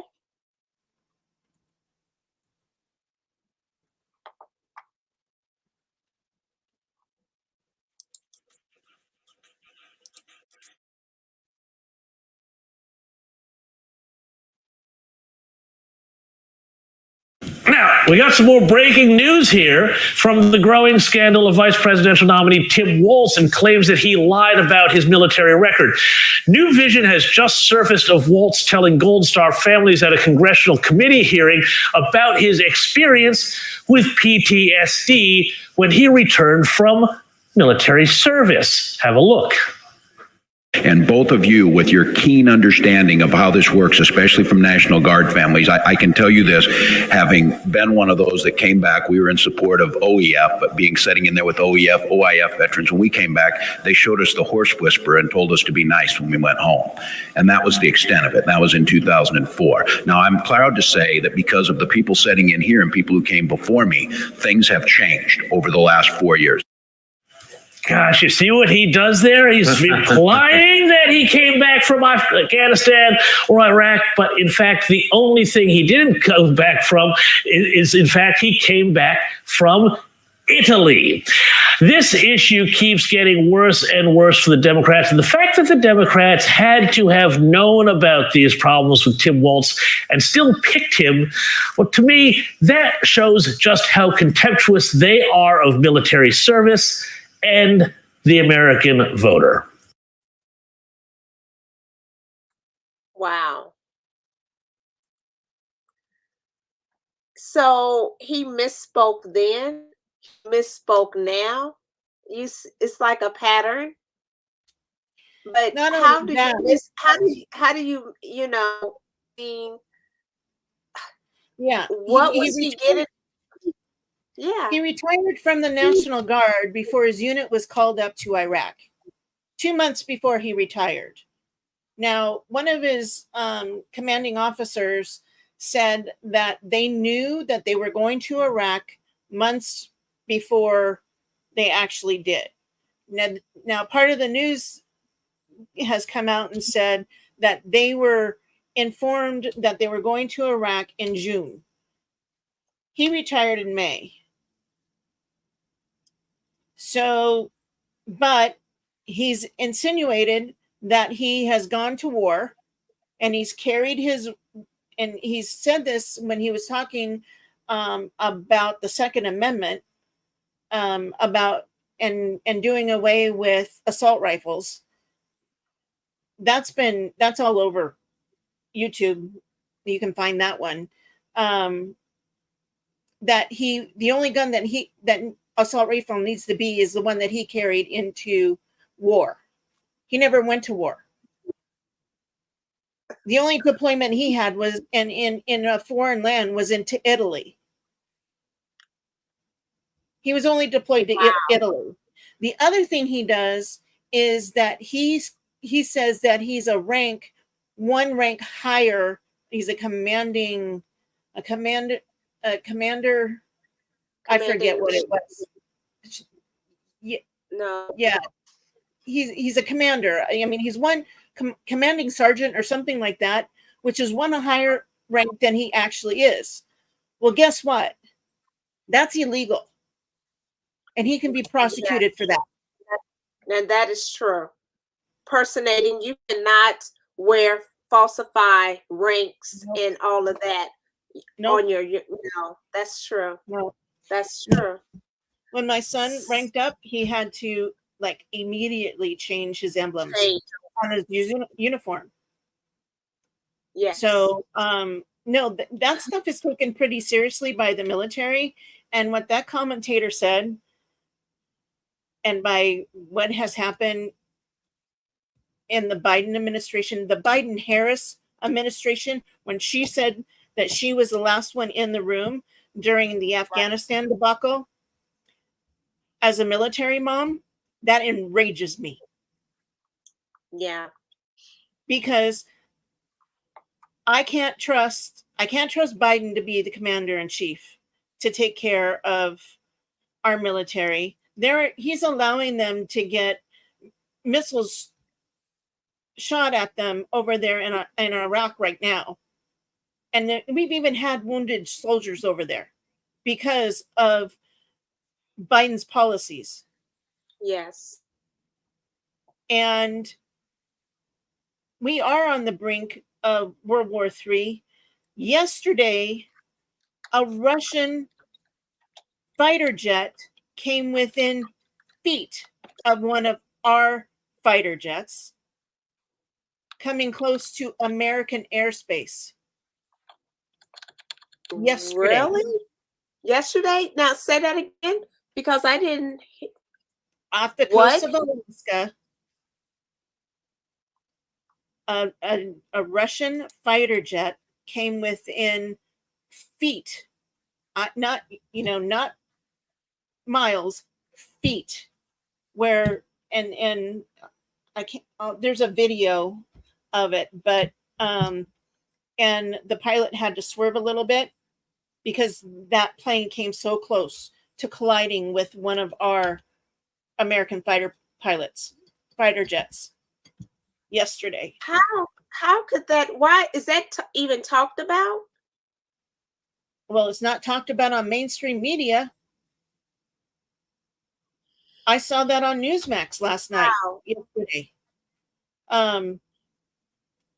[SPEAKER 10] Now, we got some more breaking news here from the growing scandal of Vice Presidential nominee Tim Waltz and claims that he lied about his military record. New vision has just surfaced of Waltz telling Gold Star families at a congressional committee hearing about his experience with PTSD when he returned from military service. Have a look.
[SPEAKER 5] And both of you, with your keen understanding of how this works, especially from National Guard families, I can tell you this, having been one of those that came back, we were in support of OEF, but sitting in there with OIF veterans. When we came back, they showed us the horse whisperer and told us to be nice when we went home. And that was the extent of it. That was in 2004. Now, I'm proud to say that because of the people sitting in here and people who came before me, things have changed over the last 4 years.
[SPEAKER 10] Gosh, you see what he does there? He's implying that he came back from Afghanistan or Iraq, but in fact, the only thing he didn't come back from is in fact, he came back from Italy. This issue keeps getting worse and worse for the Democrats. And the fact that the Democrats had to have known about these problems with Tim Waltz and still picked him, well, to me, that shows just how contemptuous they are of military service and the American voter.
[SPEAKER 4] Wow. So he misspoke then, misspoke now. It's like a pattern. But how do you mean?
[SPEAKER 3] Yeah.
[SPEAKER 4] What was he getting? Yeah.
[SPEAKER 3] He retired from the National Guard before his unit was called up to Iraq. 2 months before he retired. Now, one of his commanding officers said that they knew that they were going to Iraq months before they actually did. Now, part of the news has come out and said that they were informed that they were going to Iraq in June. He retired in May. So, but he's insinuated that he has gone to war and he's carried his, and he said this when he was talking about the Second Amendment, about and doing away with assault rifles. That's all over YouTube. You can find that one. That the only gun that assault rifle needs to be is the one that he carried into war. He never went to war. The only deployment he had was in a foreign land was into Italy. He was only deployed to Italy. The other thing he does is that he says that he's one rank higher. He's a commander. I forget what it was. Yeah,
[SPEAKER 4] No.
[SPEAKER 3] Yeah, he's a commander. I mean, he's one commanding sergeant or something like that, which is one higher rank than he actually is. Well, guess what? That's illegal, and he can be prosecuted for that.
[SPEAKER 4] And that is true. Personating, you cannot falsify ranks and all of that on your. No, that's true.
[SPEAKER 3] No,
[SPEAKER 4] that's true.
[SPEAKER 3] When my son ranked up, he had to immediately change his emblems on his uniform.
[SPEAKER 4] Yeah.
[SPEAKER 3] So no, that stuff is taken pretty seriously by the military. And what that commentator said, and by what has happened in the Biden administration, the Biden-Harris administration, when she said that she was the last one in the room during the Afghanistan debacle, as a military mom, that enrages me.
[SPEAKER 4] Yeah.
[SPEAKER 3] Because I can't trust Biden to be the commander in chief, to take care of our military. He's allowing them to get missiles shot at them over there in Iraq right now. And we've even had wounded soldiers over there because of Biden's policies.
[SPEAKER 4] Yes.
[SPEAKER 3] And we are on the brink of World War III. Yesterday, a Russian fighter jet came within feet of one of our fighter jets, coming close to American airspace. Yesterday.
[SPEAKER 4] Really? Yesterday? Now say that again, because I didn't.
[SPEAKER 3] Off the coast of Alaska, a Russian fighter jet came within feet, not miles, feet, where and I can't. There's a video of it, but and the pilot had to swerve a little bit because that plane came so close to colliding with one of our American fighter jets yesterday.
[SPEAKER 4] How could that? Why is that even talked about?
[SPEAKER 3] Well, it's not talked about on mainstream media. I saw that on Newsmax last night, yesterday.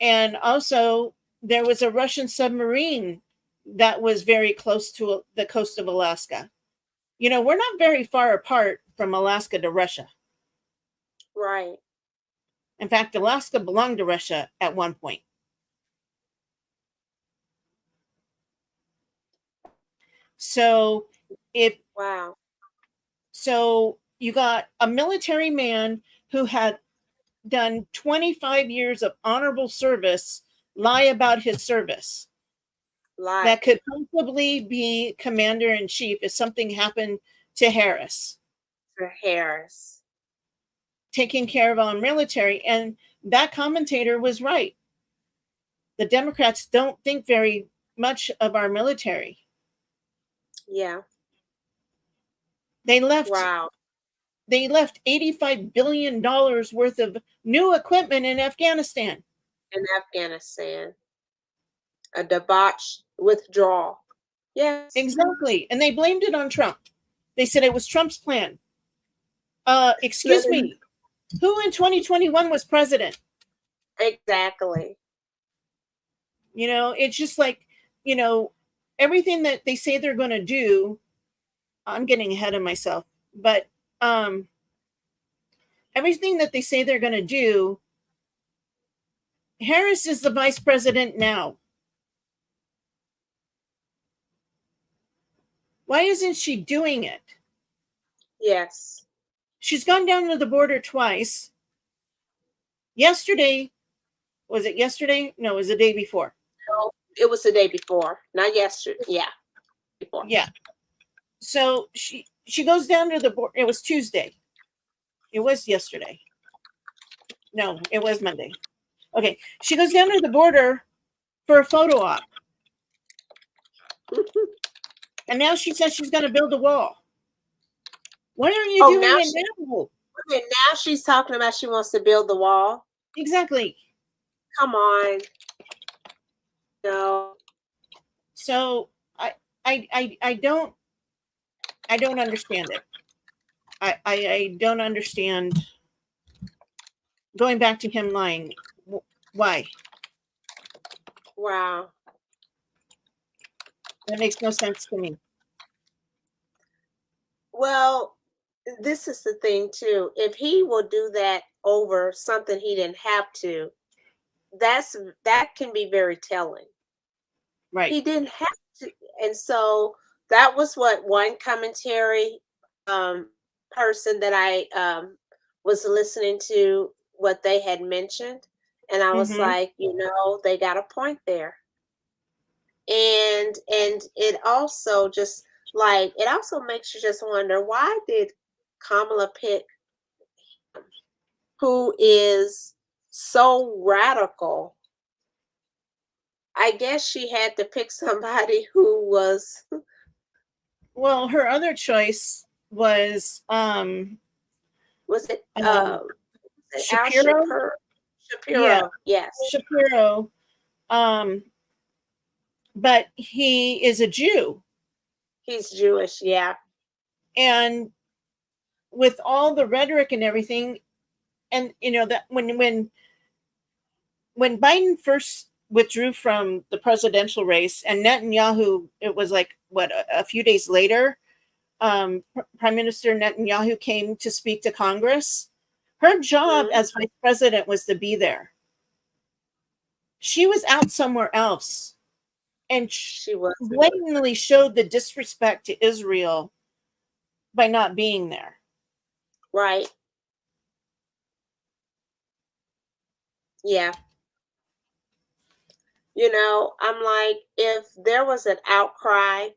[SPEAKER 3] And also there was a Russian submarine that was very close to the coast of Alaska. We're not very far apart from Alaska to Russia.
[SPEAKER 4] Right.
[SPEAKER 3] In fact, Alaska belonged to Russia at one point. So So you got a military man who had done 25 years of honorable service lie about his service. that could possibly be commander in chief if something happened to Harris.
[SPEAKER 4] For Harris.
[SPEAKER 3] Taking care of our military. And that commentator was right. The Democrats don't think very much of our military.
[SPEAKER 4] Yeah.
[SPEAKER 3] They left.
[SPEAKER 4] Wow.
[SPEAKER 3] They left $85 billion worth of new equipment in Afghanistan.
[SPEAKER 4] In Afghanistan. A debauched withdrawal. Yes.
[SPEAKER 3] Exactly. And they blamed it on Trump. They said it was Trump's plan. Excuse me. Who in 2021 was president?
[SPEAKER 4] Exactly.
[SPEAKER 3] You know, it's just like, you know, everything that they say they're going to do, I'm getting ahead of myself, but everything that they say they're going to do, Harris is the vice president now. Why isn't she doing it?
[SPEAKER 4] Yes.
[SPEAKER 3] She's gone down to the border twice. Yesterday, was it yesterday? No, it was the day before.
[SPEAKER 4] No, it was the day before, not yesterday. Yeah. Before.
[SPEAKER 3] Yeah. So she goes down to the border. It was Tuesday. It was yesterday. No, it was Monday. Okay. She goes down to the border for a photo op. And now she says she's going to build a wall. Why aren't you doing it now?
[SPEAKER 4] Okay, now she's talking about she wants to build the wall.
[SPEAKER 3] Exactly.
[SPEAKER 4] Come on. No.
[SPEAKER 3] So I don't understand it. I don't understand going back to him lying. Why?
[SPEAKER 4] Wow.
[SPEAKER 3] That makes no sense to me.
[SPEAKER 4] Well, this is the thing too. If he will do that over something he didn't have to, that can be very telling.
[SPEAKER 3] Right.
[SPEAKER 4] He didn't have to, and so that was what one commentary person that I was listening to what they had mentioned, and I was like, you know, they got a point there. And it also just like it also makes you just wonder, why did Kamala pick him, who is so radical? I guess she had to pick somebody who was.
[SPEAKER 3] Well, her other choice was
[SPEAKER 4] it
[SPEAKER 3] Shapiro?
[SPEAKER 4] Shapiro,
[SPEAKER 3] Yeah.
[SPEAKER 4] yes.
[SPEAKER 3] Shapiro. But he is a Jew.
[SPEAKER 4] He's Jewish, yeah.
[SPEAKER 3] And with all the rhetoric and everything, and you know that when Biden first withdrew from the presidential race, and Netanyahu, it was like what a few days later, Prime Minister Netanyahu came to speak to Congress. Her job as vice president was to be there. She was out somewhere else, and she blatantly showed the disrespect to Israel by not being there.
[SPEAKER 4] Right. Yeah. You know, I'm like, if there was an outcry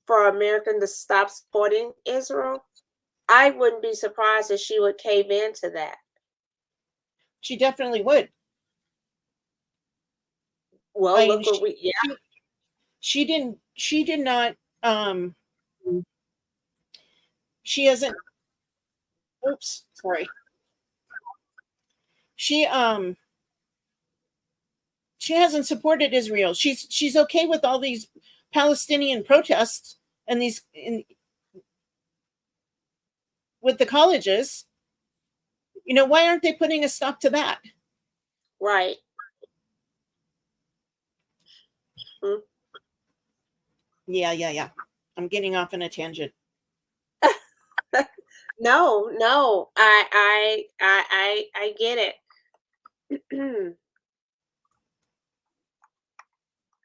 [SPEAKER 4] for America to stop supporting Israel, I wouldn't be surprised if she would cave into that.
[SPEAKER 3] She definitely would.
[SPEAKER 4] Well,
[SPEAKER 3] I
[SPEAKER 4] look
[SPEAKER 3] mean,
[SPEAKER 4] what we, yeah.
[SPEAKER 3] She did not, she hasn't, oops, sorry. She hasn't supported Israel. She's okay with all these Palestinian protests and with the colleges. You know, why aren't they putting a stop to that?
[SPEAKER 4] Right.
[SPEAKER 3] Yeah. I'm getting off on a tangent.
[SPEAKER 4] No, I get it.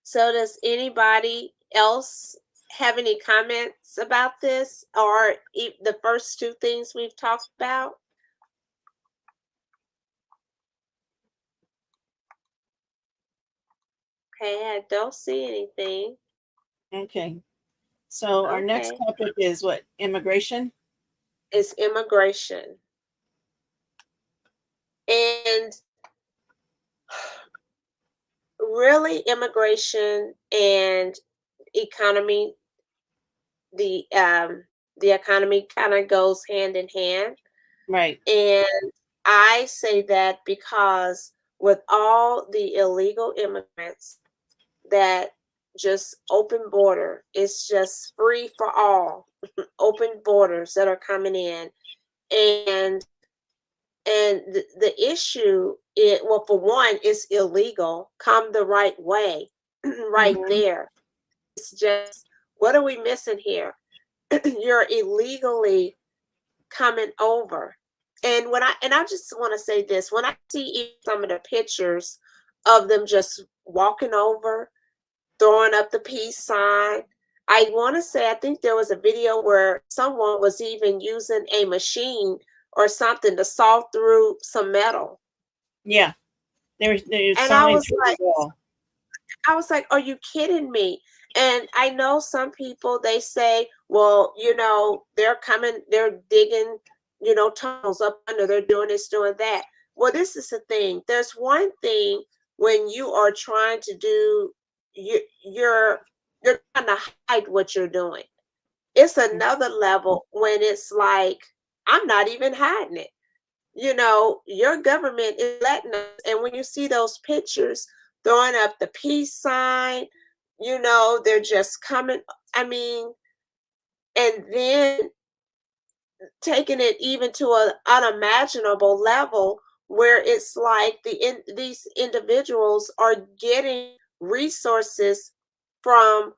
[SPEAKER 4] So does anybody else have any comments about this, or the first two things we've talked about? Okay, I don't see anything.
[SPEAKER 3] Okay. So our next
[SPEAKER 4] Okay.
[SPEAKER 3] topic is what? Immigration?
[SPEAKER 4] It's immigration. And really immigration and economy, the economy kind of goes hand in hand.
[SPEAKER 3] Right.
[SPEAKER 4] And I say that because with all the illegal immigrants that just open border, it's just free for all, open borders that are coming in. And the issue is, well, for one, it's illegal, come the right way, right
[SPEAKER 3] Mhm.
[SPEAKER 4] there. It's just, what are we missing here? You're illegally coming over. And I just want to say this, when I see some of the pictures of them just walking over, throwing up the peace sign, I want to say, I think there was a video where someone was even using a machine or something to saw through some metal.
[SPEAKER 3] Yeah. There's
[SPEAKER 4] And I
[SPEAKER 3] signs
[SPEAKER 4] was
[SPEAKER 3] through
[SPEAKER 4] like,
[SPEAKER 3] the wall.
[SPEAKER 4] are you kidding me? And I know some people, they say, well, they're coming, they're digging, tunnels up under, they're doing this, doing that. Well, this is the thing. There's one thing when you are trying to do, you're trying to hide what you're doing. It's another level when it's like, I'm not even hiding it. Your government is letting us, and when you see those pictures throwing up the peace sign, they're just coming. I mean, and then taking it even to an unimaginable level where it's like these individuals are getting resources from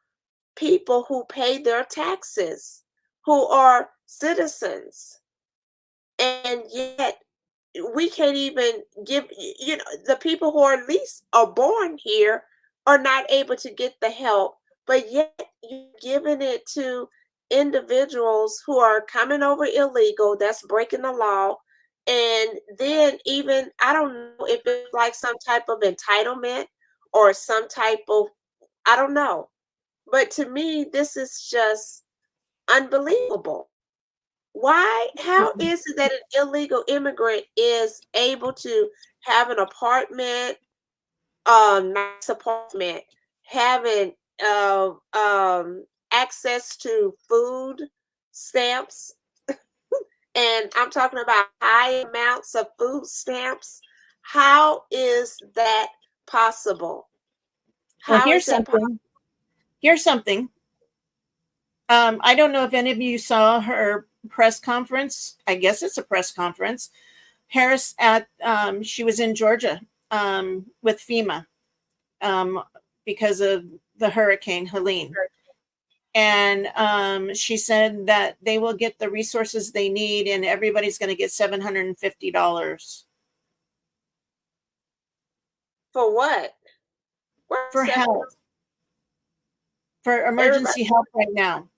[SPEAKER 4] people who pay their taxes, who are citizens, and yet we can't even give, the people who are at least are born here are not able to get the help, but yet you're giving it to individuals who are coming over illegal, that's breaking the law. And then even, I don't know if it's like some type of entitlement or some type of, I don't know, but to me this is just unbelievable. Why? How is it that an illegal immigrant is able to have an apartment, nice apartment, having access to food stamps, and I'm talking about high amounts of food stamps? How is that possible?
[SPEAKER 3] Well,
[SPEAKER 4] How is that possible?
[SPEAKER 3] Here's something. I don't know if any of you saw her press conference. I guess it's a press conference. Harris she was in Georgia with FEMA because of the Hurricane Helene. And she said that they will get the resources they need and everybody's going to get $750.
[SPEAKER 4] For what?
[SPEAKER 3] For help. For emergency help right now.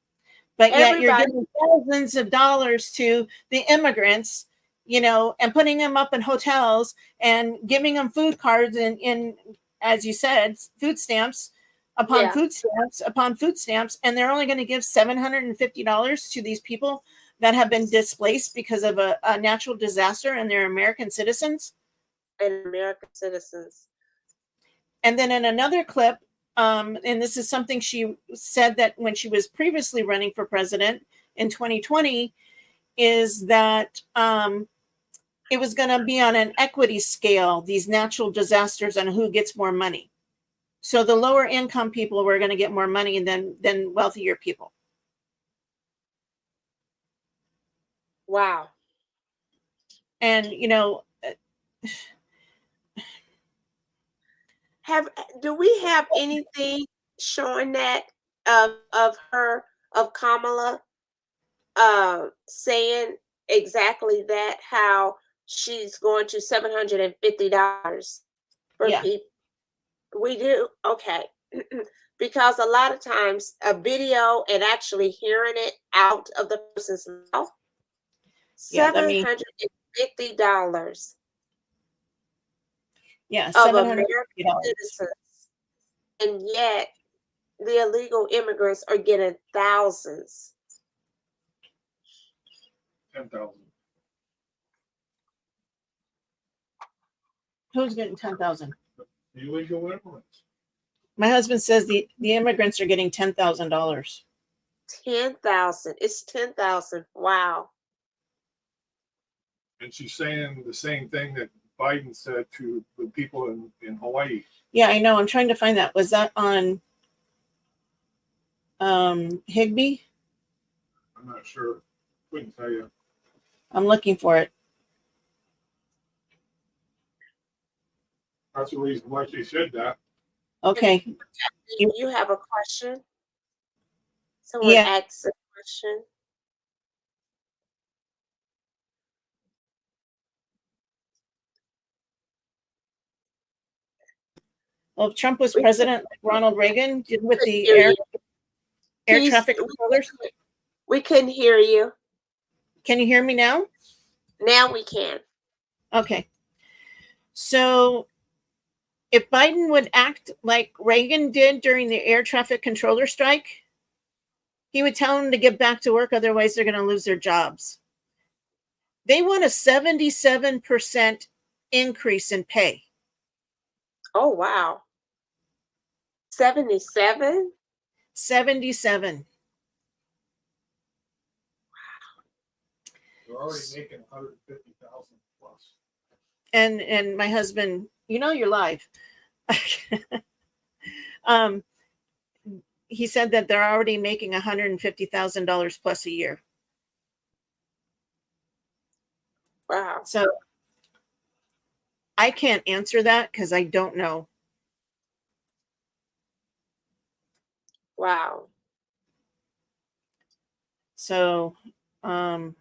[SPEAKER 3] But yet you're giving thousands of dollars to the immigrants, and putting them up in hotels and giving them food cards and as you said, food stamps upon food stamps upon food stamps. And they're only going to give $750 to these people that have been displaced because of a natural disaster and they're American citizens.
[SPEAKER 4] And American citizens.
[SPEAKER 3] And then in another clip, and this is something she said that when she was previously running for president in 2020, is that it was going to be on an equity scale, these natural disasters, and who gets more money. So the lower income people were going to get more money than wealthier people.
[SPEAKER 4] Wow.
[SPEAKER 3] And,
[SPEAKER 4] do we have anything showing that of Kamala saying exactly that, how she's going to $750 for people? We do? Okay. Because a lot of times a video and actually hearing it out of the person's mouth, $750.
[SPEAKER 3] Yeah,
[SPEAKER 4] of American
[SPEAKER 3] $750.
[SPEAKER 4] citizens. and yet the illegal immigrants are getting thousands.
[SPEAKER 11] 10,000.
[SPEAKER 3] Who's getting 10,000?
[SPEAKER 11] Illegal immigrants.
[SPEAKER 3] My husband says the immigrants are getting $10,000.
[SPEAKER 4] 10,000. It's 10,000. Wow.
[SPEAKER 11] And she's saying the same thing that Biden said to the people in Hawaii.
[SPEAKER 3] Yeah, I know. I'm trying to find that. Was that on Higby?
[SPEAKER 11] I'm not sure. Couldn't tell you.
[SPEAKER 3] I'm looking for it.
[SPEAKER 11] That's the reason why she said that.
[SPEAKER 3] Okay.
[SPEAKER 4] You have a question? Someone
[SPEAKER 3] Yeah.
[SPEAKER 4] asked a question.
[SPEAKER 3] Well, if Trump was president, like Ronald Reagan did with the
[SPEAKER 4] Hear
[SPEAKER 3] air
[SPEAKER 4] you. Please,
[SPEAKER 3] traffic controllers.
[SPEAKER 4] We couldn't hear you.
[SPEAKER 3] Can you hear me now?
[SPEAKER 4] Now we can.
[SPEAKER 3] Okay. So if Biden would act like Reagan did during the air traffic controller strike, he would tell them to get back to work, otherwise they're going to lose their jobs. They want a 77% increase in pay.
[SPEAKER 4] Oh, wow. 77?
[SPEAKER 3] 77.
[SPEAKER 11] They're already making 150,000 plus.
[SPEAKER 3] And my husband, you know you're live. He said that they're already making $150,000 plus a year.
[SPEAKER 4] Wow.
[SPEAKER 3] So I can't answer that because I don't know.
[SPEAKER 4] Wow.
[SPEAKER 3] So I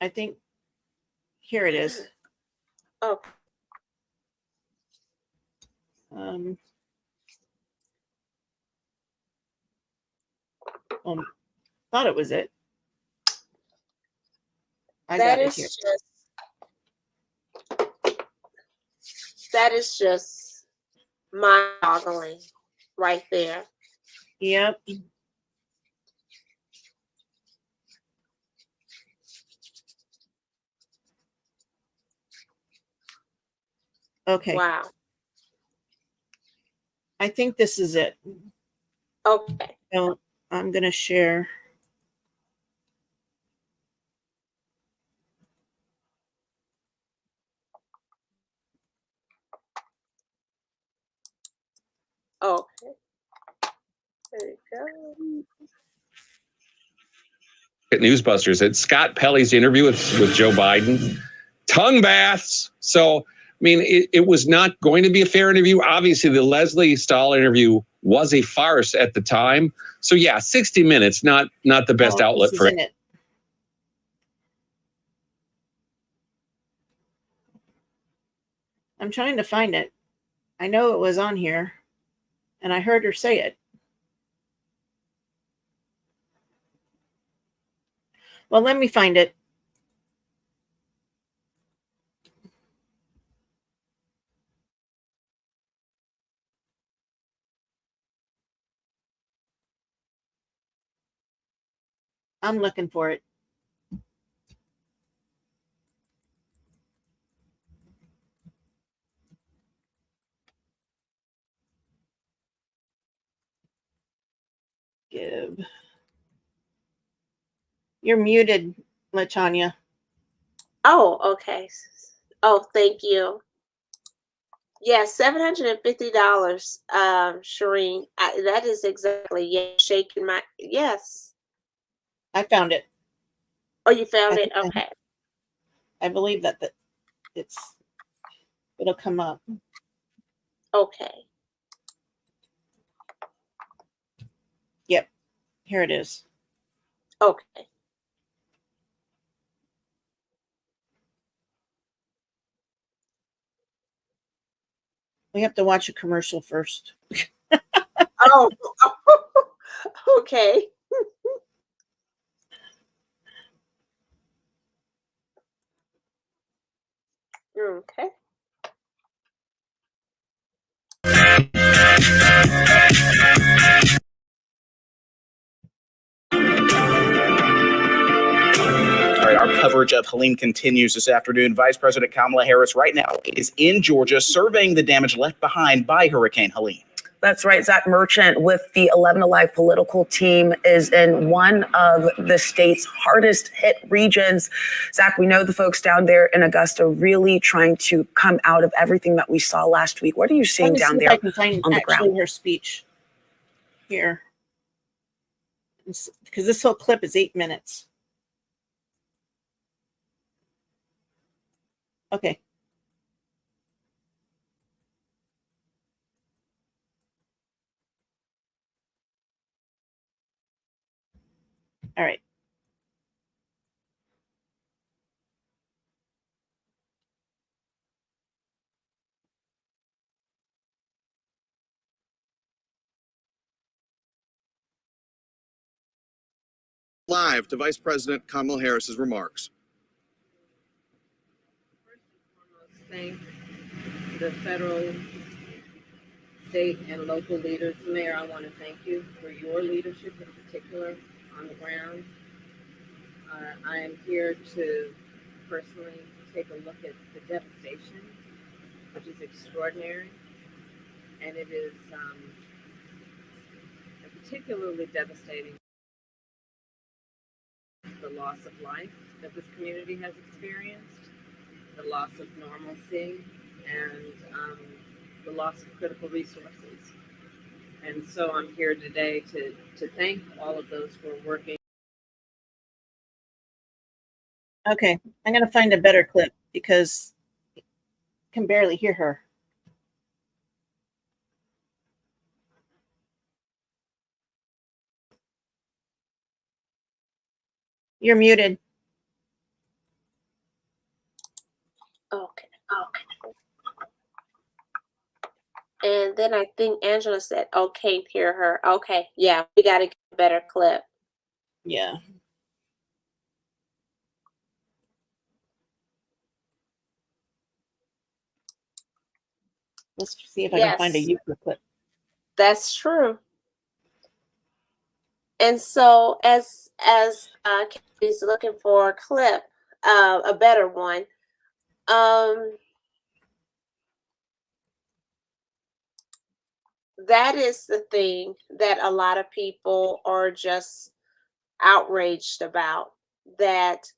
[SPEAKER 3] think here it is.
[SPEAKER 4] Oh.
[SPEAKER 3] Thought it was it. I
[SPEAKER 4] That
[SPEAKER 3] got it
[SPEAKER 4] is
[SPEAKER 3] here.
[SPEAKER 4] That is just mind-boggling right there.
[SPEAKER 3] Yep. Okay.
[SPEAKER 4] Wow.
[SPEAKER 3] I think this is it.
[SPEAKER 4] Okay.
[SPEAKER 3] So I'm going to share.
[SPEAKER 4] Okay. There you go.
[SPEAKER 12] At Newsbusters, it's Scott Pelley's interview with Joe Biden. Tongue baths. So, I mean, it was not going to be a fair interview. Obviously, the Leslie Stahl interview was a farce at the time. So, yeah, 60 Minutes, not the best outlet for it.
[SPEAKER 3] I'm trying to find it. I know it was on here, and I heard her say it. Well, let me find it. I'm looking for it. Give. You're muted, LaTanya.
[SPEAKER 4] Oh, okay. Oh, thank you. Yeah, $750, Shireen. That is exactly, shaking my, yes.
[SPEAKER 3] I found it.
[SPEAKER 4] Oh, you found it? Okay.
[SPEAKER 3] I believe that it'll come up.
[SPEAKER 4] Okay.
[SPEAKER 3] Yep. Here it is.
[SPEAKER 4] Okay.
[SPEAKER 3] We have to watch a commercial first.
[SPEAKER 4] Oh, okay. Okay.
[SPEAKER 13] coverage of Helene continues this afternoon. Vice President Kamala Harris right now is in Georgia surveying the damage left behind by Hurricane Helene.
[SPEAKER 14] That's right. Zach Merchant with the 11 Alive political team is in one of the state's hardest hit regions. Zach, we know the folks down there in Augusta really trying to come out of everything that we saw last week. What are you seeing down there
[SPEAKER 3] I can find
[SPEAKER 14] on the
[SPEAKER 3] actually
[SPEAKER 14] ground?
[SPEAKER 3] her speech here, because this whole clip is 8 minutes. Okay. All right.
[SPEAKER 15] Live to Vice President Kamala Harris's remarks.
[SPEAKER 16] First and foremost, thank the federal, state, and local leaders. Mayor, I want to thank you for your leadership in particular on the ground. I am here to personally take a look at the devastation, which is extraordinary, and it is particularly devastating. The loss of life that this community has experienced, the loss of normalcy, and the loss of critical resources. And so I'm here today to thank all of those who are working.
[SPEAKER 3] Okay, I'm going to find a better clip because I can barely hear her. You're muted.
[SPEAKER 4] Okay. And then I think Angela said, "Oh, can't hear her." Okay, yeah, we got to get a better clip.
[SPEAKER 3] Yeah. Let's see if I can find a YouTube clip.
[SPEAKER 4] That's true. And so as Kathy's looking for a clip, a better one, that is the thing that a lot of people are just outraged about, that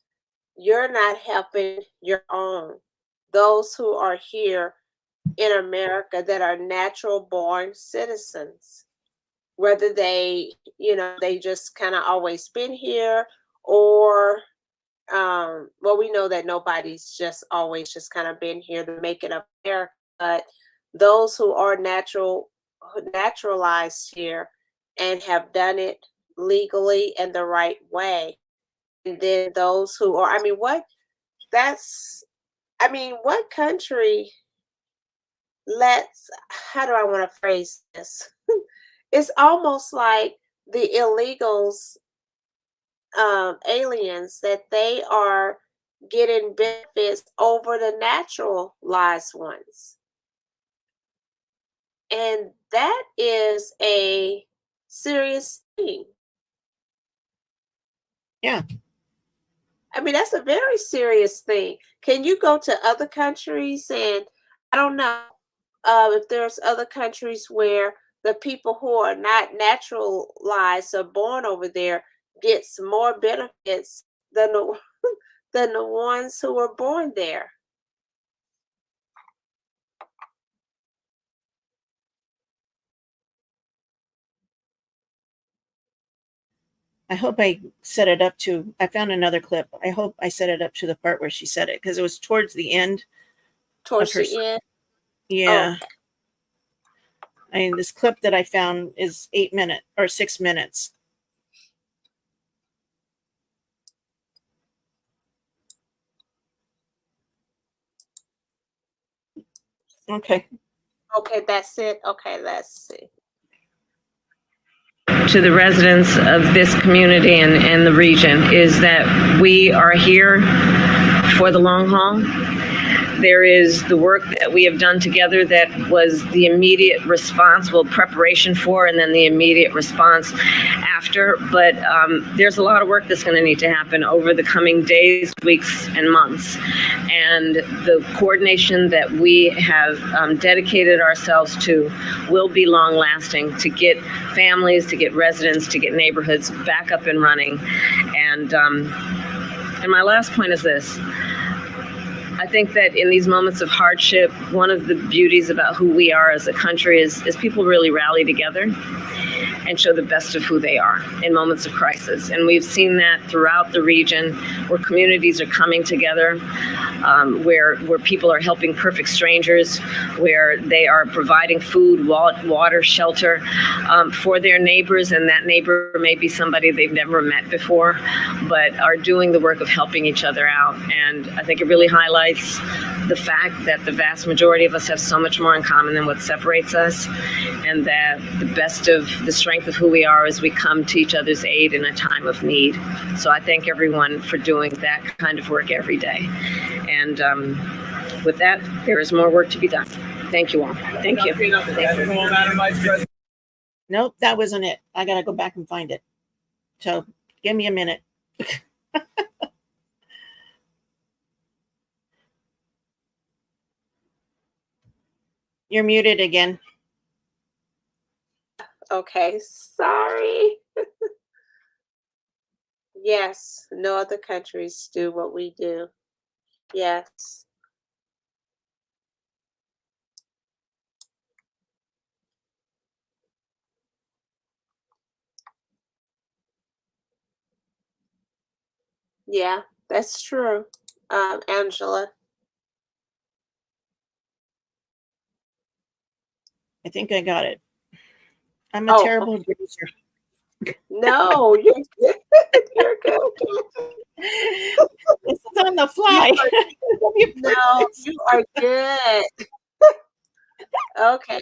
[SPEAKER 4] you're not helping your own, those who are here in America that are natural born citizens, whether they, they just kind of always been here, or well, we know that nobody's just always just kind of been here to make it up there, but those who are naturalized here and have done it legally and the right way. And then those who are, what country how do I want to phrase this? It's almost like the illegals, aliens, that they are getting benefits over the naturalized ones. And that is a serious thing.
[SPEAKER 3] Yeah.
[SPEAKER 4] That's a very serious thing. Can you go to other countries, and I don't know if there's other countries where the people who are not naturalized or born over there gets more benefits than the ones who were born there.
[SPEAKER 3] I hope I set it up to, I found another clip. I hope I set it up to the part where she said it, because it was towards the end.
[SPEAKER 4] Towards the end?
[SPEAKER 3] Yeah. Oh. This clip that I found is 8 minutes or 6 minutes. Okay.
[SPEAKER 4] Okay, that's it. Okay, let's see.
[SPEAKER 16] To the residents of this community and the region is that we are here for the long haul. there is the work that we have done together that was the immediate response, well, preparation for, and then the immediate response after. But there's a lot of work that's going to need to happen over the coming days, weeks, and months. And the coordination that we have dedicated ourselves to will be long lasting to get families, to get residents, to get neighborhoods back up and running. And my last point is this. I think that in these moments of hardship, one of the beauties about who we are as a country is people really rally together and show the best of who they are in moments of crisis. And we've seen that throughout the region, where communities are coming together, where people are helping perfect strangers, where they are providing food, water, shelter for their neighbors. And that neighbor may be somebody they've never met before, but are doing the work of helping each other out. And I think it really highlights the fact that the vast majority of us have so much more in common than what separates us, and that the best of the strength of who we are is we come to each other's aid in a time of need. So I thank everyone for doing that kind of work every day. And with that, there is more work to be done. Thank you all. Thank you.
[SPEAKER 3] Nope, that wasn't it. I got to go back and find it. So give me a minute. You're muted again.
[SPEAKER 4] Okay, sorry. Yes, no other countries do what we do. Yes. Yeah, that's true. Angela.
[SPEAKER 3] I think I got it. I'm a terrible producer.
[SPEAKER 4] No, you're good. You're good.
[SPEAKER 3] This is on the fly.
[SPEAKER 4] No, you are good. Okay.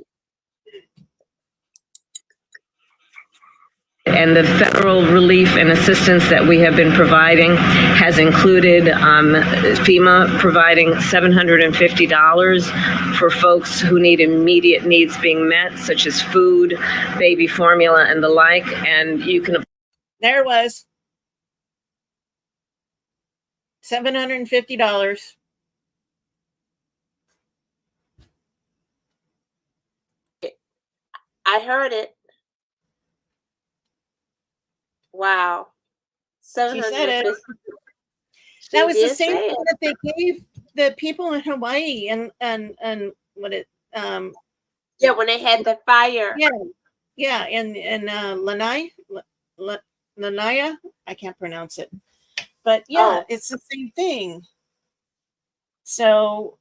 [SPEAKER 16] And the federal relief and assistance that we have been providing has included FEMA providing $750 for folks who need immediate needs being met, such as food, baby formula, and the like. And you can.
[SPEAKER 3] There it was. $750.
[SPEAKER 4] I heard it. Wow.
[SPEAKER 3] She said it. That was the same thing that they gave the people in Hawaii and what it
[SPEAKER 4] yeah, when they had the fire.
[SPEAKER 3] Yeah, and Lanaya, I can't pronounce it. But yeah, it's the same thing. So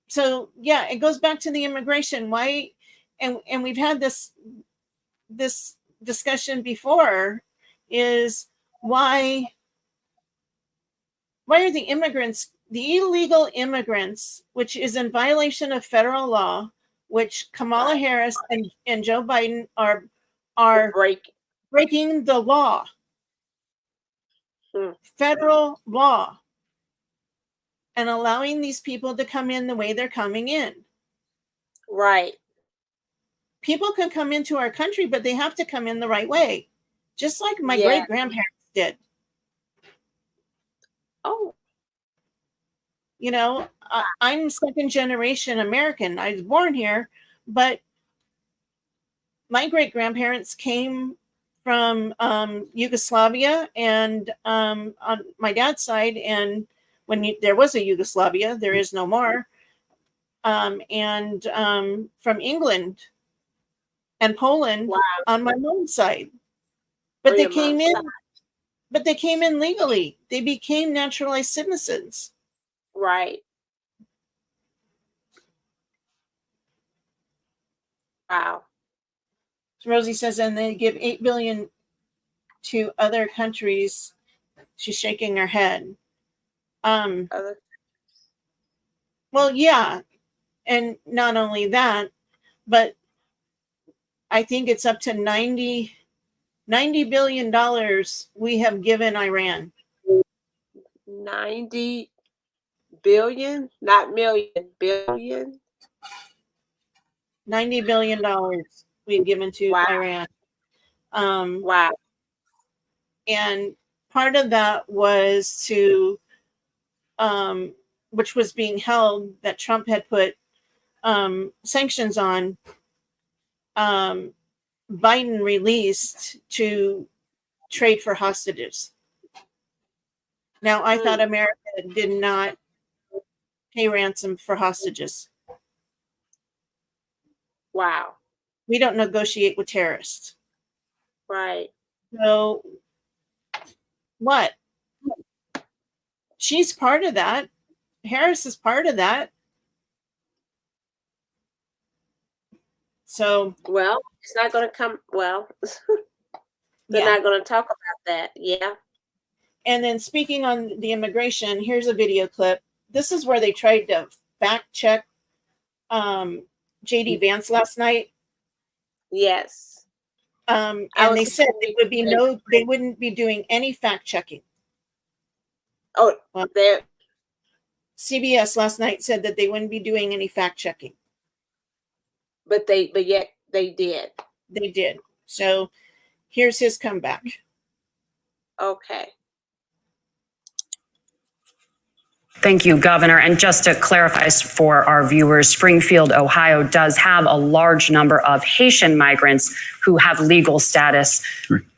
[SPEAKER 3] so yeah, it goes back to the immigration. Why and we've had this discussion before, is why are the immigrants, the illegal immigrants, which is in violation of federal law, which Kamala Harris and Joe Biden are breaking the law, federal law, and allowing these people to come in the way they're coming in.
[SPEAKER 4] Right.
[SPEAKER 3] People can come into our country, but they have to come in the right way, just like my great grandparents did.
[SPEAKER 4] Oh.
[SPEAKER 3] You know, I'm second generation American. I was born here, but my great grandparents came from Yugoslavia, and on my dad's side, and when there was a Yugoslavia, there is no more, and from England and Poland on my mom's side. But they came in, but they came in legally. They became naturalized citizens.
[SPEAKER 4] Right. Wow.
[SPEAKER 3] Rosie says, and they give $8 billion to other countries. She's shaking her head. Well, yeah. And not only that, but I think it's up to $90 billion we have given Iran.
[SPEAKER 4] 90 billion, not million, billion.
[SPEAKER 3] $90 billion we've given to Iran.
[SPEAKER 4] Wow.
[SPEAKER 3] And part of that was to, which was being held, that Trump had put sanctions on, Biden released to trade for hostages. Now, I thought America did not pay ransom for hostages.
[SPEAKER 4] Wow.
[SPEAKER 3] We don't negotiate with terrorists.
[SPEAKER 4] Right.
[SPEAKER 3] So, what? She's part of that. Harris is part of that. So,
[SPEAKER 4] well, it's not going to come. Well, they're not going to talk about that. Yeah.
[SPEAKER 3] And then speaking on the immigration, here's a video clip. This is where they tried to fact check JD Vance last night.
[SPEAKER 4] Yes.
[SPEAKER 3] And they said they wouldn't be doing any fact checking.
[SPEAKER 4] Oh, there.
[SPEAKER 3] CBS last night said that they wouldn't be doing any fact checking.
[SPEAKER 4] But yet they did.
[SPEAKER 3] They did. So here's his comeback.
[SPEAKER 4] Okay.
[SPEAKER 8] Thank you, Governor. And just to clarify for our viewers, Springfield, Ohio does have a large number of Haitian migrants who have legal status,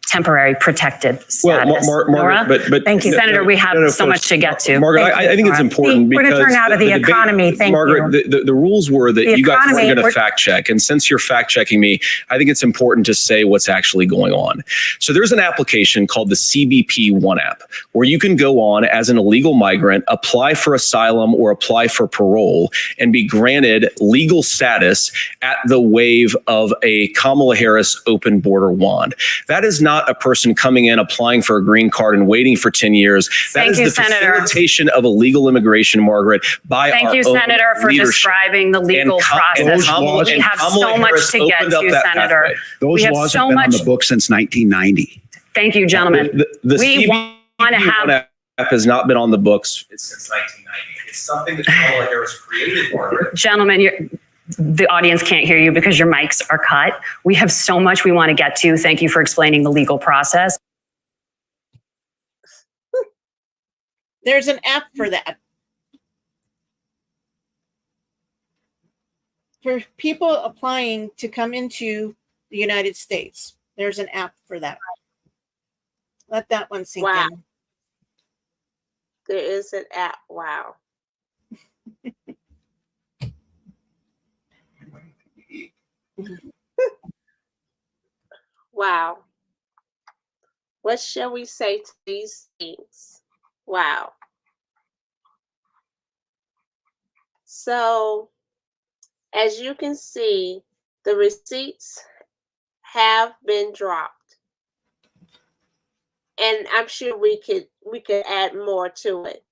[SPEAKER 8] temporary protected status.
[SPEAKER 1] Well, Margaret, but
[SPEAKER 8] thank you, Senator. We have so much to get to.
[SPEAKER 1] Margaret, I think it's important
[SPEAKER 7] we're
[SPEAKER 1] because
[SPEAKER 7] going to turn out of the economy. Thank
[SPEAKER 1] Margaret,
[SPEAKER 7] you.
[SPEAKER 1] the rules were that
[SPEAKER 7] The
[SPEAKER 1] you guys
[SPEAKER 7] economy,
[SPEAKER 1] weren't going
[SPEAKER 7] we're-
[SPEAKER 1] to fact check, and since you're fact checking me, I think it's important to say what's actually going on. So there's an application called the CBP One app, where you can go on as an illegal migrant, apply for asylum or apply for parole, and be granted legal status at the wave of a Kamala Harris open border wand. That is not a person coming in, applying for a green card and waiting for 10 years. That is the facilitation of illegal immigration, Margaret, by our
[SPEAKER 8] Thank you,
[SPEAKER 1] own
[SPEAKER 8] Senator, for
[SPEAKER 1] leadership.
[SPEAKER 8] describing the legal process. We have so much to get to, Senator.
[SPEAKER 9] Those laws have been on the books since 1990.
[SPEAKER 8] Thank you, gentlemen.
[SPEAKER 1] The
[SPEAKER 8] We
[SPEAKER 1] CBP
[SPEAKER 8] want to have
[SPEAKER 1] One app has not been on the books since 1990. It's something that Kamala Harris created, Margaret.
[SPEAKER 8] Gentlemen, the audience can't hear you because your mics are cut. We have so much we want to get to. Thank you for explaining the legal process.
[SPEAKER 3] There's an app for that. For people applying to come into the United States, there's an app for that. Let that one sink in.
[SPEAKER 4] There is an app. Wow. Wow. What shall we say to these things? Wow. So, as you can see, the receipts have been dropped. And I'm sure we could add more to it.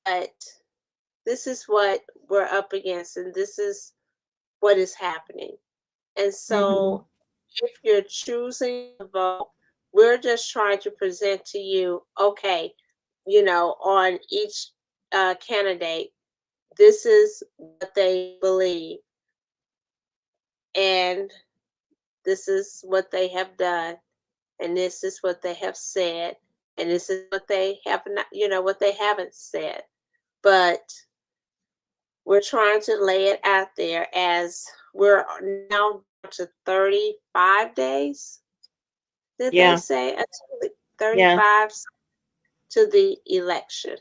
[SPEAKER 4] But this is what we're up against, and this is what is happening. And so if you're choosing to vote, we're just trying to present to you, okay, on each candidate, this is what they believe. And this is what they have done. And this is what they have said. And this is what they have not, what they haven't said. But we're trying to lay it out there as we're now to 35 days. Did they say 35 to the election?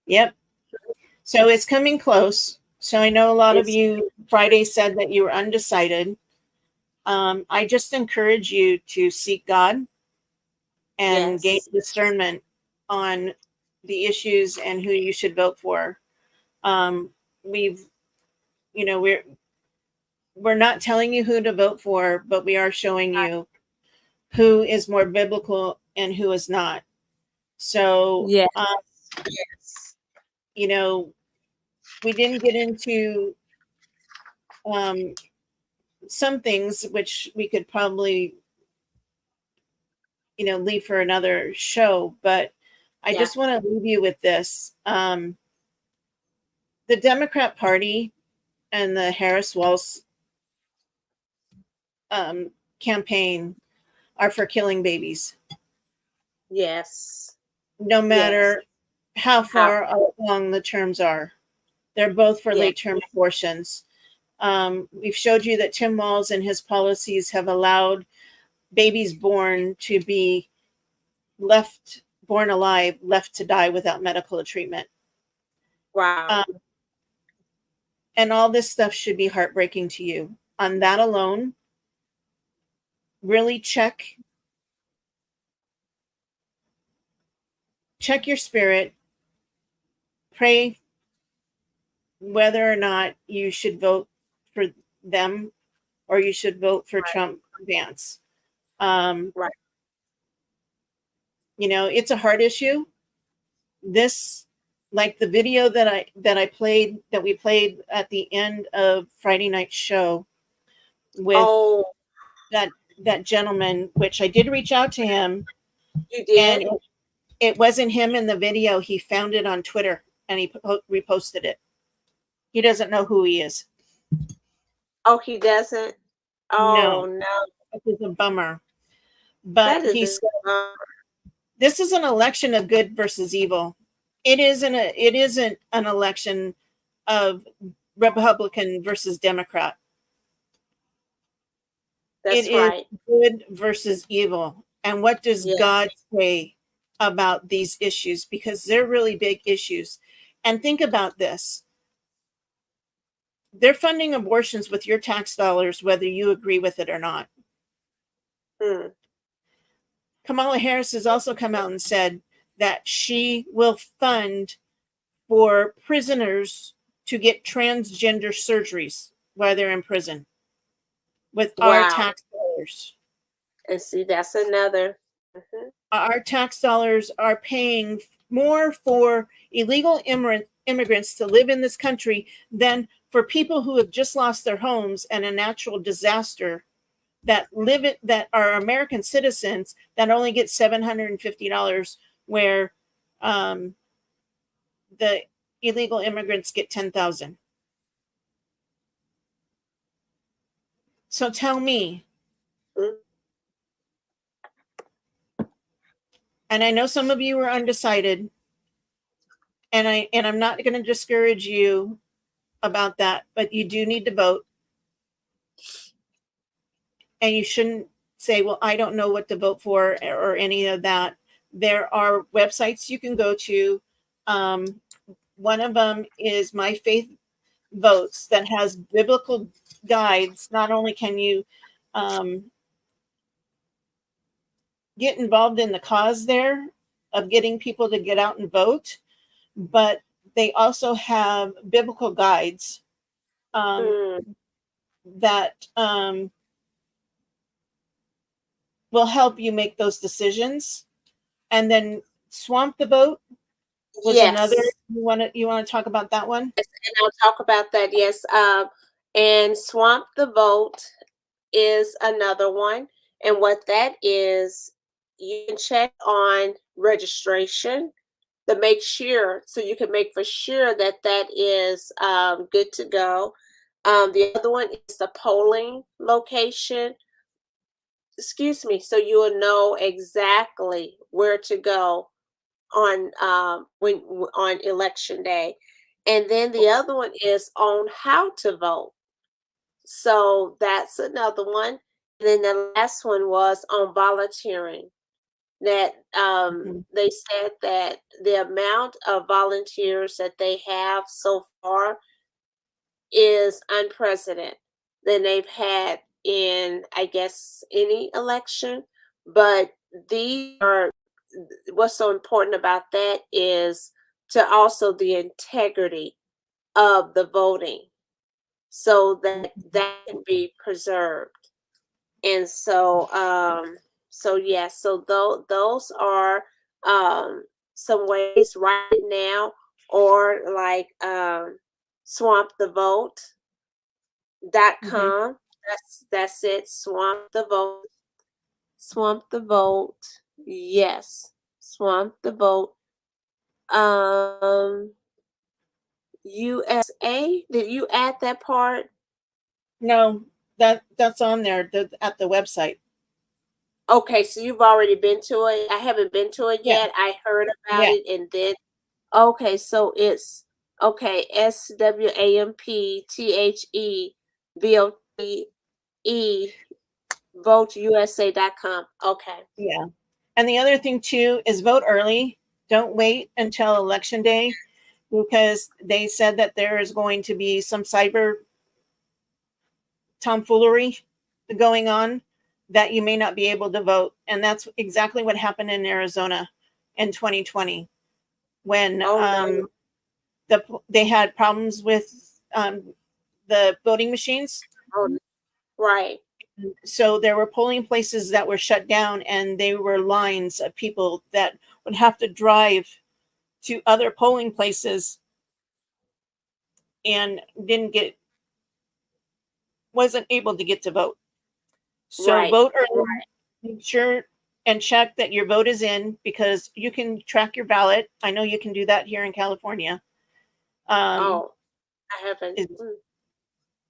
[SPEAKER 3] Yep. So it's coming close. So I know a lot of you Friday said that you were undecided. I just encourage you to seek God and gain discernment on the issues and who you should vote for. We're not telling you who to vote for, but we are showing you who is more biblical and who is not. So, we didn't get into some things which we could probably leave for another show, but I
[SPEAKER 4] Yeah.
[SPEAKER 3] just want to leave you with this. The Democrat Party and the Harris Waltz campaign are for killing babies.
[SPEAKER 4] Yes.
[SPEAKER 3] No matter how far along the terms are. They're both for late-term abortions. We've showed you that Tim Waltz and his policies have allowed babies born to be born alive, left to die without medical treatment.
[SPEAKER 4] Wow.
[SPEAKER 3] And all this stuff should be heartbreaking to you. On that alone, really check your spirit, pray whether or not you should vote for them or you should vote for Trump Vance.
[SPEAKER 4] Right.
[SPEAKER 3] It's a hard issue. This, like the video that we played at the end of Friday night's show with that gentleman, which I did reach out to him.
[SPEAKER 4] You did?
[SPEAKER 3] And it wasn't him in the video. He found it on Twitter and he reposted it. He doesn't know who he is.
[SPEAKER 4] Oh, he doesn't? Oh, no.
[SPEAKER 3] It's a bummer. But he said, this is an election of good versus evil. It isn't an election of Republican versus Democrat.
[SPEAKER 4] That's right.
[SPEAKER 3] Is good versus evil. And what does God say about these issues? Because they're really big issues. And think about this. They're funding abortions with your tax dollars, whether you agree with it or not. Kamala Harris has also come out and said that she will fund for prisoners to get transgender surgeries while they're in prison with our tax dollars.
[SPEAKER 4] And see, that's another.
[SPEAKER 3] Our tax dollars are paying more for illegal immigrants to live in this country than for people who have just lost their homes and a natural disaster that are American citizens that only get $750, where the illegal immigrants get $10,000. So tell me, and I know some of you are undecided, and I'm not going to discourage you about that, but you do need to vote. And you shouldn't say, well, I don't know what to vote for or any of that. There are websites you can go to. One of them is My Faith Votes that has biblical guides. Not only can you get involved in the cause there of getting people to get out and vote, but they also have biblical guides that will help you make those decisions. And then Swamp the Vote was another. You want to talk about that one?
[SPEAKER 4] Yes, and I'll talk about that. Yes. And Swamp the Vote is another one. And what that is, you can check on registration to make sure, so you can make for sure that that is good to go. The other one is the polling location. Excuse me, so you will know exactly where to go on on election day. And then the other one is on how to vote. So that's another one. And then the last one was on volunteering. That they said that the amount of volunteers that they have so far is unprecedented than they've had in, I guess, any election. But what's so important about that is to also the integrity of the voting, so that that can be preserved. And so those are some ways right now, or like swampthevote.com. That's it. Swamp the vote. Yes. Swamp the vote. USA, did you add that part?
[SPEAKER 3] No, that's on there at the website.
[SPEAKER 4] Okay, so you've already been to it. I haven't been to it
[SPEAKER 3] Yeah.
[SPEAKER 4] yet. I heard about
[SPEAKER 3] Yeah.
[SPEAKER 4] it and then okay, so it's okay, SWAMPTHEVOTE voteusa.com. Okay.
[SPEAKER 3] Yeah. And the other thing too is vote early. Don't wait until election day, because they said that there is going to be some cyber tomfoolery going on that you may not be able to vote. And that's exactly what happened in Arizona in 2020 when they had problems with the voting machines.
[SPEAKER 4] Right.
[SPEAKER 3] So there were polling places that were shut down, and they were lines of people that would have to drive to other polling places and wasn't able to get to vote. So
[SPEAKER 4] Right.
[SPEAKER 3] vote early, make sure and check that your vote is in, because you can track your ballot. I know you can do that here in California.
[SPEAKER 4] I haven't.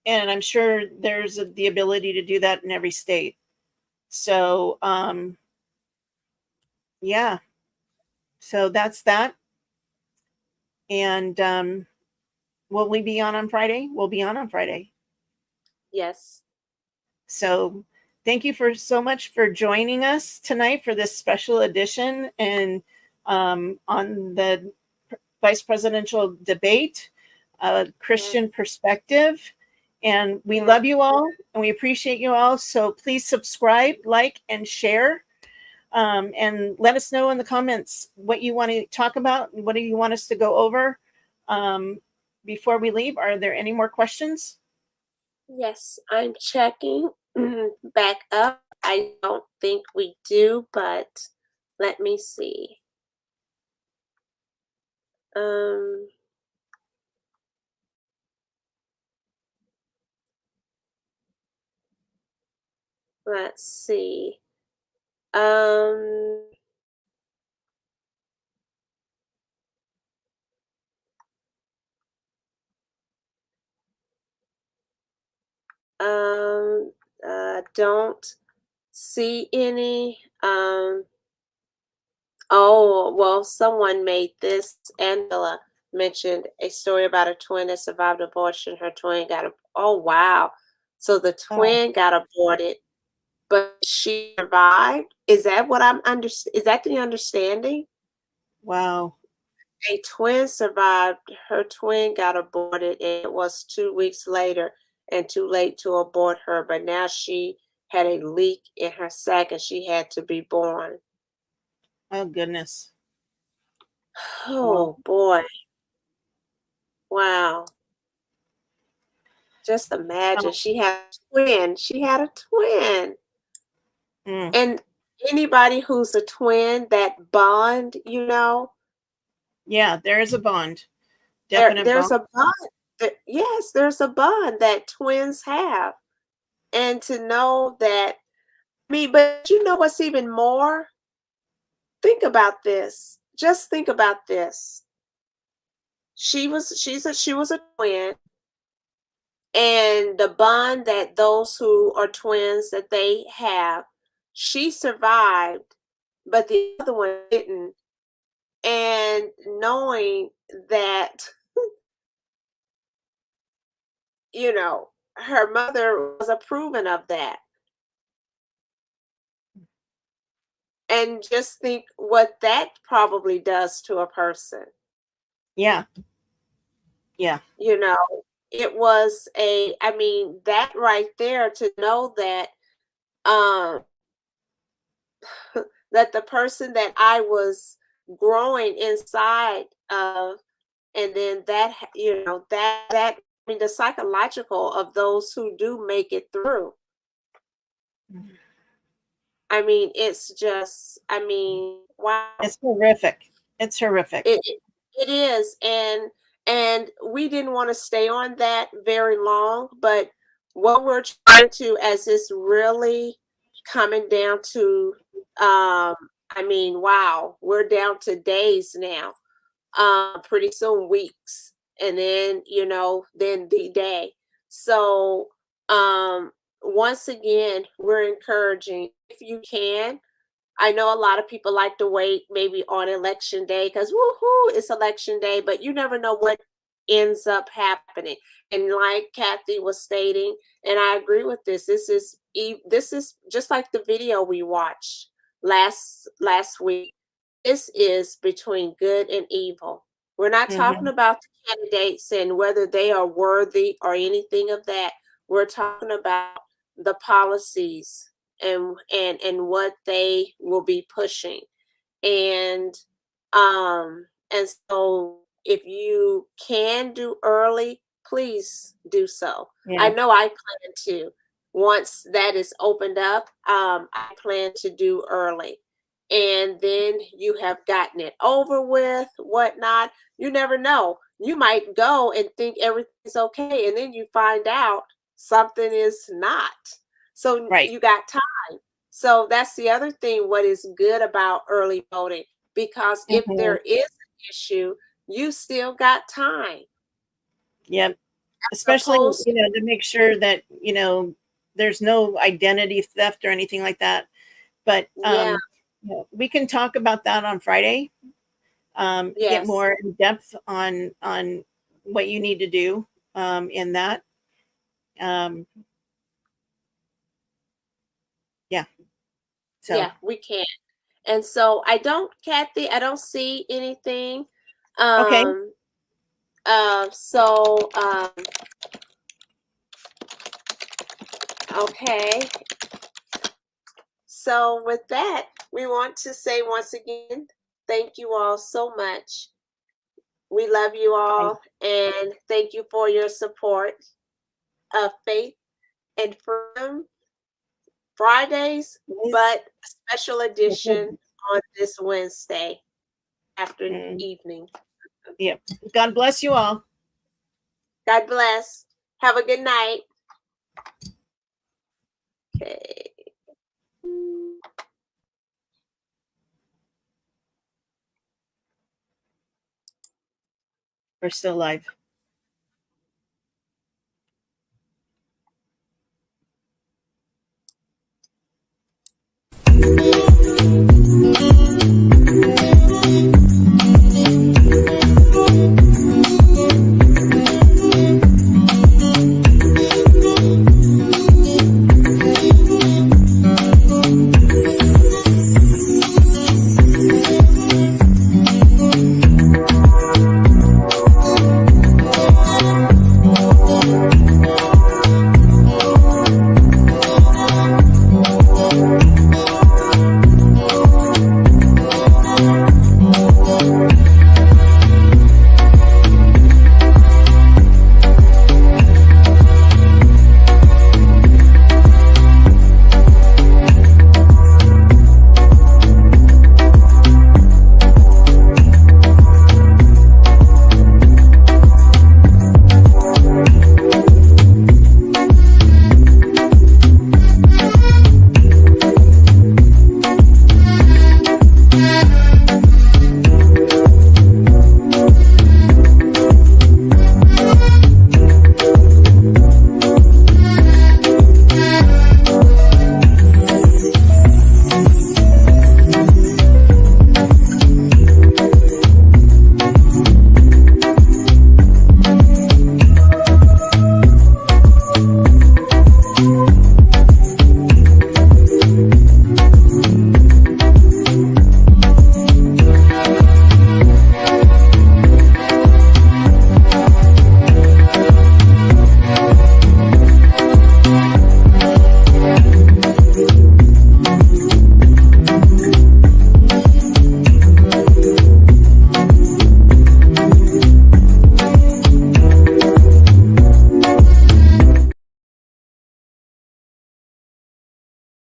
[SPEAKER 3] And I'm sure there's the ability to do that in every state. So, yeah. So that's that. And will we be on Friday? We'll be on Friday.
[SPEAKER 4] Yes.
[SPEAKER 3] So thank you so much for joining us tonight for this special edition and on the vice presidential debate, Christian perspective. And we love you all and we appreciate you all. So please subscribe, like, and share. And let us know in the comments what you want to talk about and what do you want us to go over. Before we leave, are there any more questions?
[SPEAKER 4] Yes, I'm checking back up. I don't think we do, but let me see. Let's see. Don't see any. Oh, well, someone made this. Angela mentioned a story about a twin that survived abortion. Her twin got oh wow. So the twin got aborted, but she survived. Is that what I'm is that the understanding?
[SPEAKER 3] Wow.
[SPEAKER 4] A twin survived. Her twin got aborted, and it was 2 weeks later and too late to abort her, but now she had a leak in her sac and she had to be born.
[SPEAKER 3] Oh, goodness.
[SPEAKER 4] Oh, boy. Wow. Just imagine, she had a twin. She had a twin. And anybody who's a twin, that bond, you know,
[SPEAKER 3] yeah, there is a bond.
[SPEAKER 4] there's a bond. Yes, there's a bond that twins have. And to know that, I mean, but you know what's even more? Think about this. Just think about this. She was a twin, and the bond that those who are twins that they have, she survived, but the other one didn't. And knowing that, you know, her mother was approving of that. And just think what that probably does to a person.
[SPEAKER 3] Yeah. Yeah.
[SPEAKER 4] You know, it was I mean, that right there, to know that that the person that I was growing inside of, and then that, you know, that I mean, the psychological of those who do make it through. I mean, it's just, I mean, wow.
[SPEAKER 3] It's horrific. It's horrific.
[SPEAKER 4] It is, and we didn't want to stay on that very long, but what we're trying to, as it's really coming down to I mean, wow, we're down to days now. Pretty soon weeks, and then then the day. So once again, we're encouraging, if you can. I know a lot of people like to wait maybe on election day because woohoo, it's election day, but you never know what ends up happening. And like Kathy was stating, and I agree with this. This is just like the video we watched last week. This is between good and evil. We're not talking about the candidates and whether they are worthy or anything of that. We're talking about the policies and what they will be pushing. And so if you can do early, please do so.
[SPEAKER 3] Yeah.
[SPEAKER 4] I know I plan to. Once that is opened up, I plan to do early. And then you have gotten it over with, whatnot. You never know. You might go and think everything's okay, and then you find out something is not. So you got time. So that's the other thing, what is good about early voting, because if there is an issue, you still got time.
[SPEAKER 3] Yep. Especially, to make sure that, there's no identity theft or anything like that. But we can talk about that on Friday. Get more in depth on what you need to do in that. Yeah. So.
[SPEAKER 4] Yeah, we can. And so Kathy, I don't see anything.
[SPEAKER 3] Okay.
[SPEAKER 4] Okay. So with that, we want to say once again, thank you all so much. We love you all, and thank you for your support of Faith and Freedom Fridays, but special edition on this Wednesday evening.
[SPEAKER 3] Yep. God bless you all.
[SPEAKER 4] God bless. Have a good night. Okay.
[SPEAKER 3] We're still live.